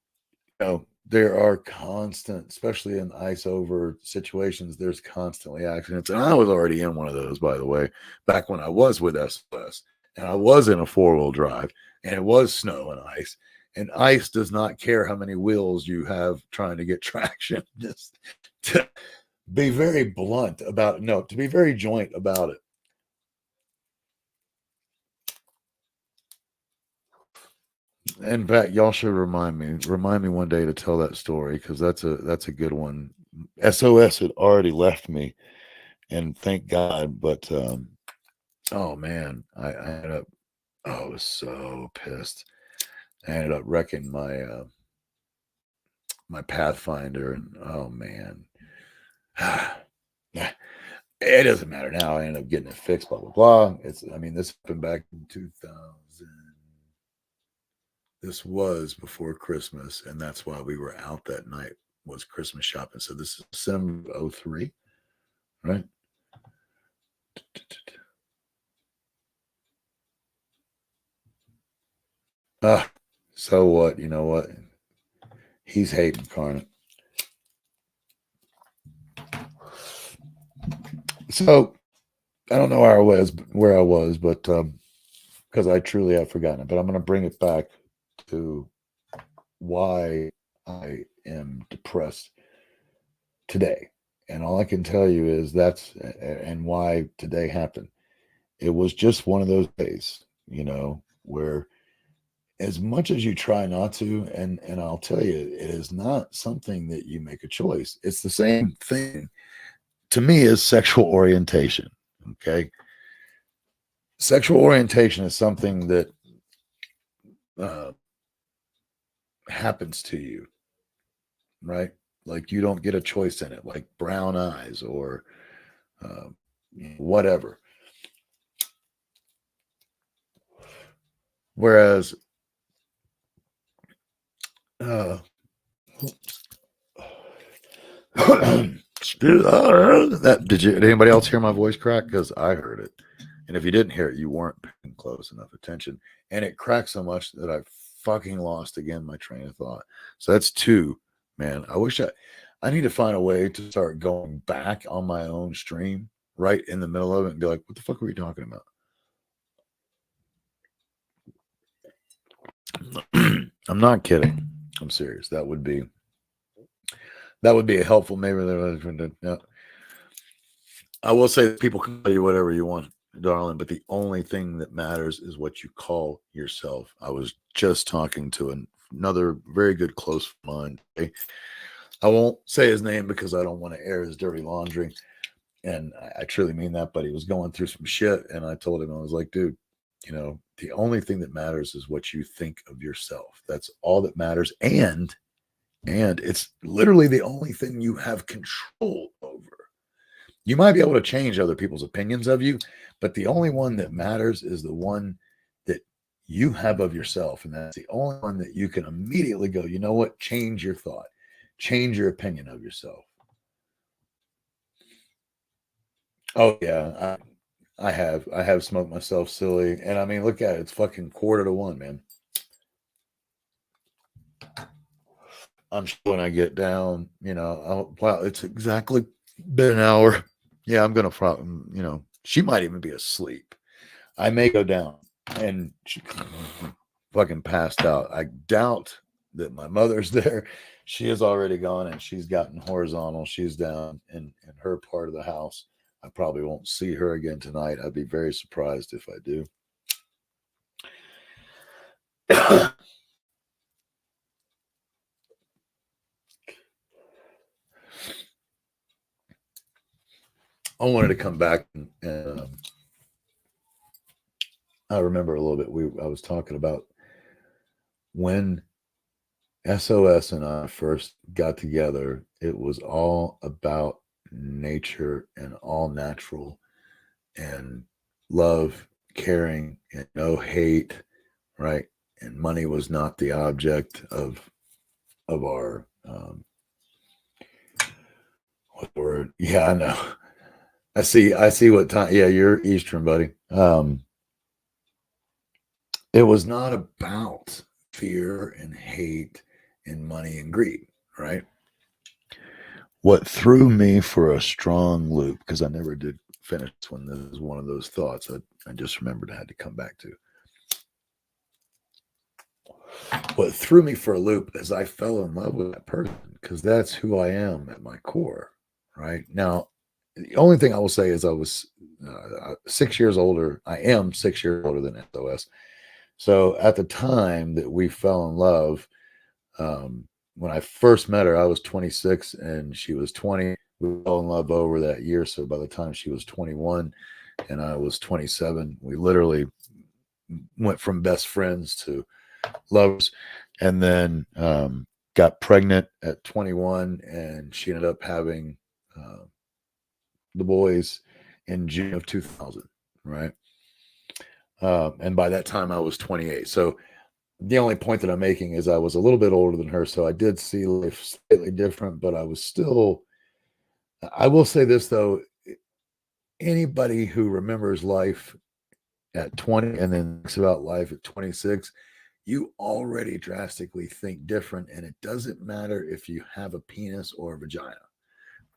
there are constant, especially in ice over situations, there's constantly accidents. And I was already in one of those, by the way, back when I was with SOS, and I was in a 4-wheel drive, and it was snow and ice. And ice does not care how many wheels you have trying to get traction. Just to be very blunt about it. No, to be very joint about it. In fact, y'all should remind me one day to tell that story, because that's a good one. SOS had already left me, and thank God. But oh man, I ended up I was so pissed. I ended up wrecking my Pathfinder, and oh man, it doesn't matter now. I ended up getting it fixed. Blah blah blah. I mean, this happened back in 2000. This was before Christmas, and that's why we were out that night. Was Christmas shopping. So this is December of 03, right? So what? You know what? He's hating Carnot. So I don't know where I was, but because I truly have forgotten it. But I'm going to bring it back to why I am depressed today, and all I can tell you is that's and why today happened. It was just one of those days, where as much as you try not to, and I'll tell you, it is not something that you make a choice. It's the same thing to me as sexual orientation. Okay. Sexual orientation is something that uh, happens to you, right? Like you don't get a choice in it, like brown eyes or uh, whatever. Whereas, uh, did anybody else hear my voice crack? Because I heard it. And if you didn't hear it, you weren't paying close enough attention. And it cracked so much that I fucking lost again my train of thought. So that's two, man. I need to find a way to start going back on my own stream right in the middle of it and be like, what the fuck were you talking about? I'm not kidding. I'm serious. That would be a helpful. Maybe yeah. I will say that people can tell you whatever you want, darling, but the only thing that matters is what you call yourself. I was just talking to another very good close friend. Okay? I won't say his name because I don't want to air his dirty laundry. And I truly mean that, but he was going through some shit. And I told him, I was like, dude, the only thing that matters is what you think of yourself. That's all that matters. And it's literally the only thing you have control over. You might be able to change other people's opinions of you, but the only one that matters is the one that you have of yourself. And that's the only one that you can immediately go, you know what? Change your thought, change your opinion of yourself. Oh yeah. I have smoked myself silly. And I mean, look at it. It's fucking 1:45, man. I'm sure when I get down, wow, it's exactly been an hour. Yeah, I'm going to probably, she might even be asleep. I may go down and she fucking passed out. I doubt that my mother's there. She is already gone and she's gotten horizontal. She's down in her part of the house. I probably won't see her again tonight. I'd be very surprised if I do. I wanted to come back and I remember a little bit. I was talking about when SOS and I first got together. It was all about nature and all natural and love, caring, and no hate, right? And money was not the object of our what word? Yeah, I know. I see what time. Yeah, you're Eastern, buddy. It was not about fear and hate and money and greed, right? What threw me for a strong loop, because I never did finish when this was one of those thoughts I just remembered I had to come back to. What threw me for a loop is I fell in love with that person because that's who I am at my core, right? Now, the only thing I will say is I was 6 years older. I am 6 years older than SOS. So at the time that we fell in love, when I first met her, I was 26 and she was 20. We fell in love over that year. So by the time she was 21 and I was 27, we literally went from best friends to lovers, and then got pregnant at 21, and she ended up having the boys in June of 2000, right? And by that time I was 28. So the only point that I'm making is I was a little bit older than her, so I did see life slightly different, but I was still, I will say this though, anybody who remembers life at 20 and then thinks about life at 26, you already drastically think different. And it doesn't matter if you have a penis or a vagina,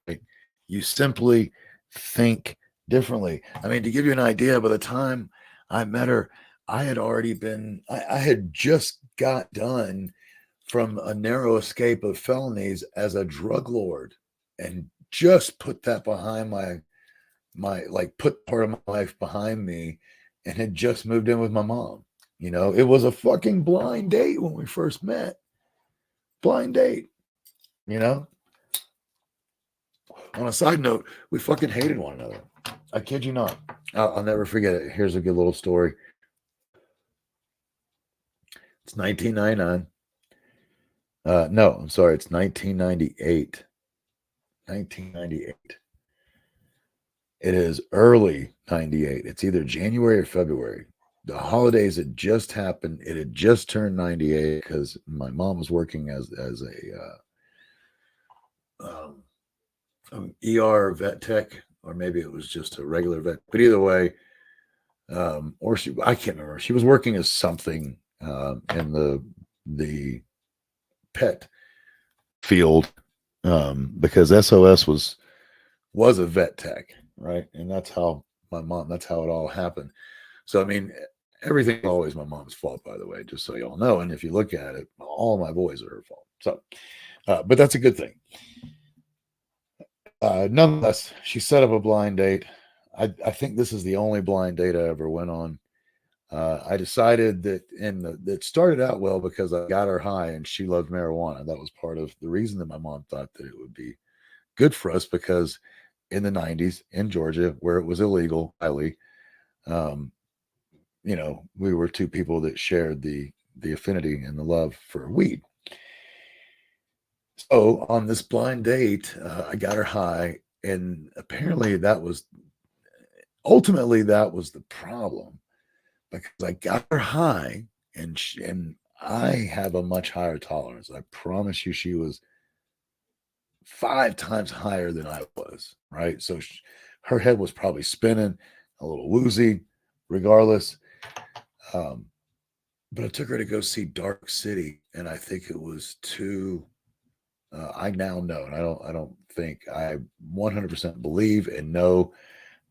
right? You simply think differently. I mean, to give you an idea, by the time I met her, I had already been, I had just got done from a narrow escape of felonies as a drug lord, and just put that behind like put part of my life behind me, and had just moved in with my mom. You know, it was a fucking blind date when we first met. Blind date, you know? On a side note, we fucking hated one another. I kid you not. I'll never forget it. Here's a good little story. It's 1999. No, I'm sorry. It's 1998. 1998. It is early 98. It's either January or February. The holidays had just happened. It had just turned 98 because my mom was working as ER vet tech, or maybe it was just a regular vet. But either way, or I can't remember. She was working as something in the pet field, because SOS was a vet tech, right? And that's how that's how it all happened. So I mean, everything's always my mom's fault, by the way, just so y'all know. And if you look at it, all my boys are her fault. So, but that's a good thing. Nonetheless, she set up a blind date. I think this is the only blind date I ever went on. I decided that, and it started out well because I got her high and she loved marijuana. That was part of the reason that my mom thought that it would be good for us, because in the 90s in Georgia, where it was illegal, highly, you know, we were two people that shared the affinity and the love for weed. So on this blind date, I got her high, and apparently ultimately that was the problem, because I got her high, and I have a much higher tolerance. I promise you, she was 5 times higher than I was, right? So her head was probably spinning, a little woozy, regardless. But I took her to go see Dark City, and I think it was too. I now know, and I don't think, I 100% believe and know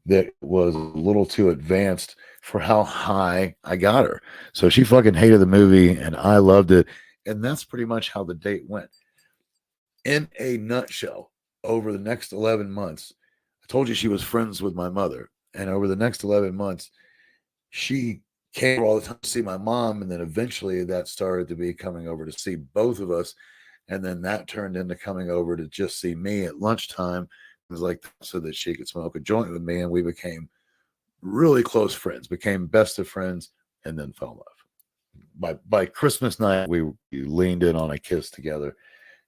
that it was a little too advanced for how high I got her. So she fucking hated the movie, and I loved it, and that's pretty much how the date went. In a nutshell, over the next 11 months, I told you she was friends with my mother, and over the next 11 months, she came all the time to see my mom, and then eventually that started to be coming over to see both of us. And then that turned into coming over to just see me at lunchtime. It was like, so that she could smoke a joint with me. And we became really close friends, became best of friends, and then fell in love. By Christmas night, we leaned in on a kiss together.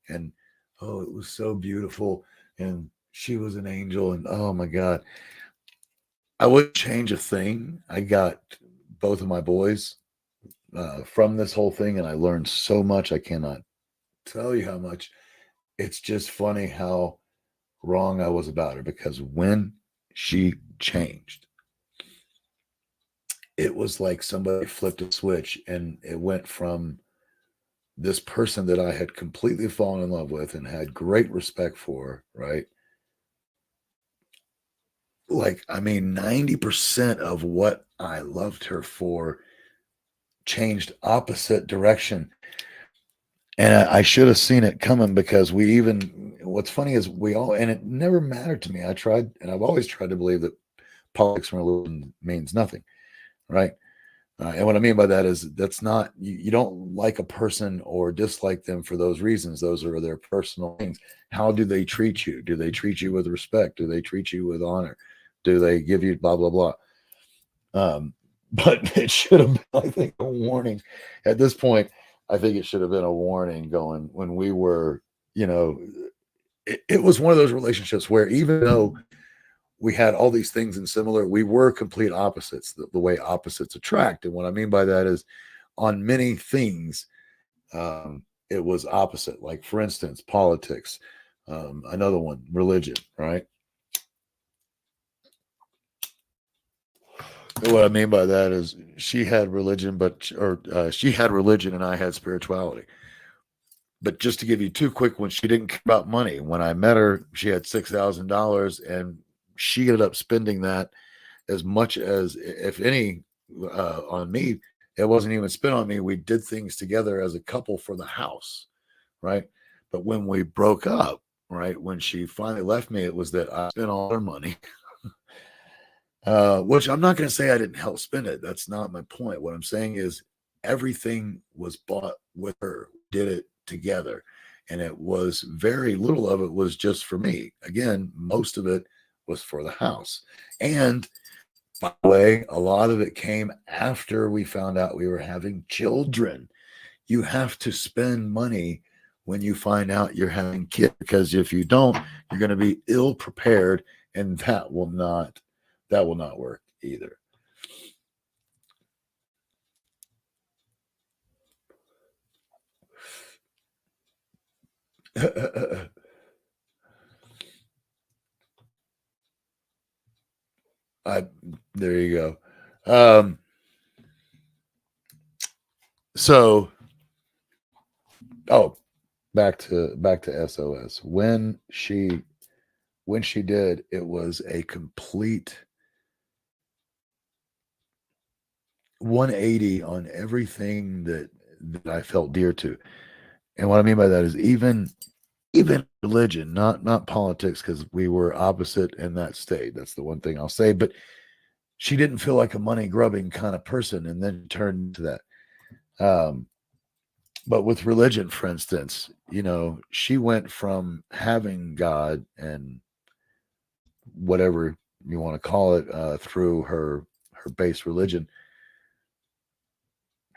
And oh, it was so beautiful. And she was an angel. And oh my God, I wouldn't change a thing. I got both of my boys from this whole thing, and I learned so much. I cannot tell you how much. It's just funny how wrong I was about her, because when she changed, it was like somebody flipped a switch, and it went from this person that I had completely fallen in love with and had great respect for, right? Like, I mean, 90% of what I loved her for changed opposite direction. And I should have seen it coming, because what's funny is we all, and it never mattered to me. I tried, and I've always tried to believe that politics and religion means nothing, right? And what I mean by that is, that's not, you don't like a person or dislike them for those reasons. Those are their personal things. How do they treat you? Do they treat you with respect? Do they treat you with honor? Do they give you blah, blah, blah? But it should have been, I think, a warning. At this point, I think it should have been a warning going when we were, you know, it was one of those relationships where even though we had all these things in similar, we were complete opposites, the way opposites attract. And what I mean by that is on many things, it was opposite. Like, for instance, politics. Another one, religion, right? What I mean by that is she had religion, she had religion and I had spirituality. But just to give you two quick ones, she didn't care about money. When I met her, she had $6,000 and she ended up spending that as much as, if any, on me. It wasn't even spent on me. We did things together as a couple for the house, right? But when we broke up, right, when she finally left me, it was that I spent all her money. Which I'm not going to say I didn't help spend it. That's not my point. What I'm saying is everything was bought with her, did it together. And it was very little of it was just for me. Again, most of it was for the house. And by the way, a lot of it came after we found out we were having children. You have to spend money when you find out you're having kids, because if you don't, you're going to be ill prepared, and that will not work either. I There you go. So, oh, back to SOS. When she did, it was a complete 180 on everything that I felt dear to. And what I mean by that is even religion, not politics, because we were opposite in that state. That's the one thing I'll say. But she didn't feel like a money grubbing kind of person, and then turned into that. Um, but with religion, for instance, she went from having God and whatever you want to call it, through her base religion,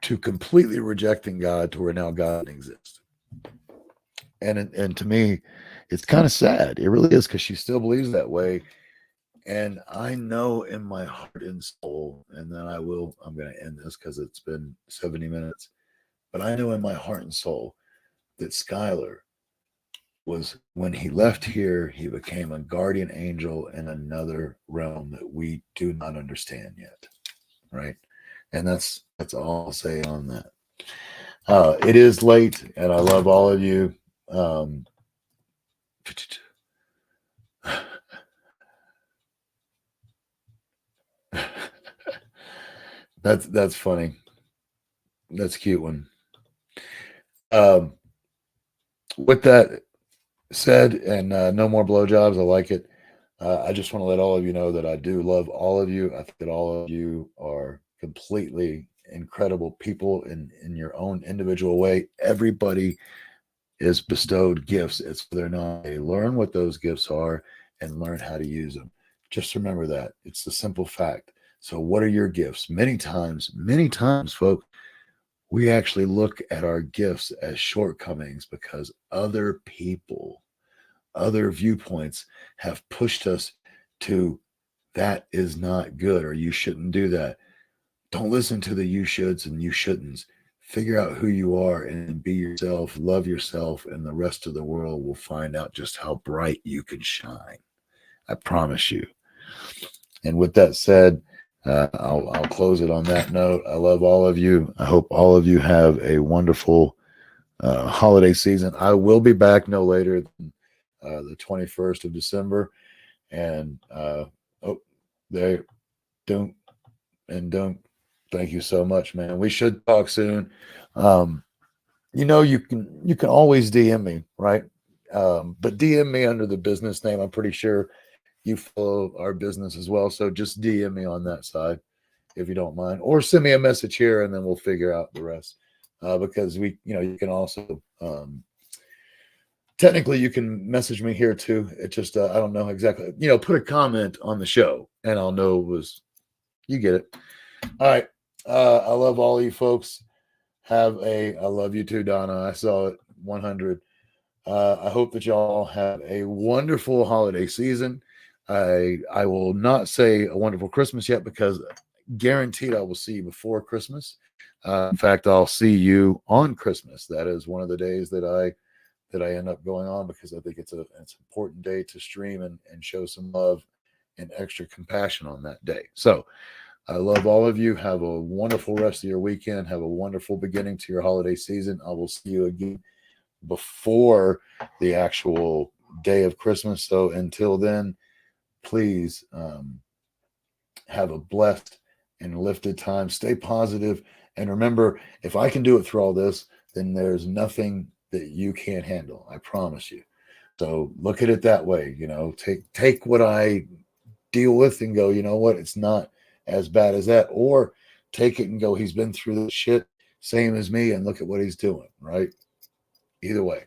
to completely rejecting God, to where now God exists. And to me, it's kind of sad. It really is, because she still believes that way. And I know in my heart and soul, and then I'm going to end this because it's been 70 minutes, but I know in my heart and soul that Skylar was, when he left here, he became a guardian angel in another realm that we do not understand yet. Right. And that's all I'll say on that. It is late, and I love all of you. Um, that's funny. That's a cute one. Um, with that said, and no more blowjobs. I like it. I just want to let all of you know that I do love all of you. I think that all of you are completely incredible people in your own individual way. Everybody is bestowed gifts. It's whether or not they learn what those gifts are and learn how to use them. Just remember that. It's the simple fact. So, what are your gifts? Many times, folks, we actually look at our gifts as shortcomings because other people, other viewpoints have pushed us to, that is not good, or you shouldn't do that. Don't listen to the you shoulds and you shouldn'ts. Figure out who you are and be yourself, love yourself, and the rest of the world will find out just how bright you can shine. I promise you. And with that said, I'll close it on that note. I love all of you. I hope all of you have a wonderful holiday season. I will be back no later than the 21st of December. And there, don't and don't. Thank you so much, man. We should talk soon. Um, you can always DM me, right? But DM me under the business name. I'm pretty sure you follow our business as well. So just DM me on that side if you don't mind, or send me a message here and then we'll figure out the rest. Because you can also, technically you can message me here too. It just, I don't know exactly, put a comment on the show and I'll know you get it. All right. I love all you folks. I love you too, Donna. I saw it 100. I hope that y'all have a wonderful holiday season. I will not say a wonderful Christmas yet because guaranteed I will see you before Christmas. In fact, I'll see you on Christmas. That is one of the days that I end up going on because I think it's an important day to stream and show some love and extra compassion on that day. So I love all of you. Have a wonderful rest of your weekend. Have a wonderful beginning to your holiday season. I will see you again before the actual day of Christmas. So until then, please have a blessed and lifted time. Stay positive. And remember, if I can do it through all this, then there's nothing that you can't handle. I promise you. So look at it that way. Take what I deal with and go, you know what? It's not as bad as that. Or take it and go, he's been through this shit, same as me, and look at what he's doing, right? Either way,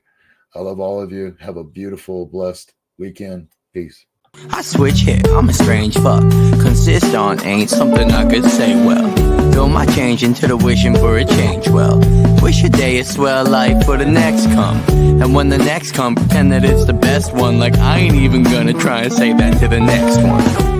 I love all of you. Have a beautiful, blessed weekend. Peace. I switch hit, I'm a strange fuck. Consist on ain't something I could say well. Fill my change into the wishing for a change well. Wish a day is swell life for the next come. And when the next come, pretend that it's the best one. Like I ain't even gonna try and say that to the next one.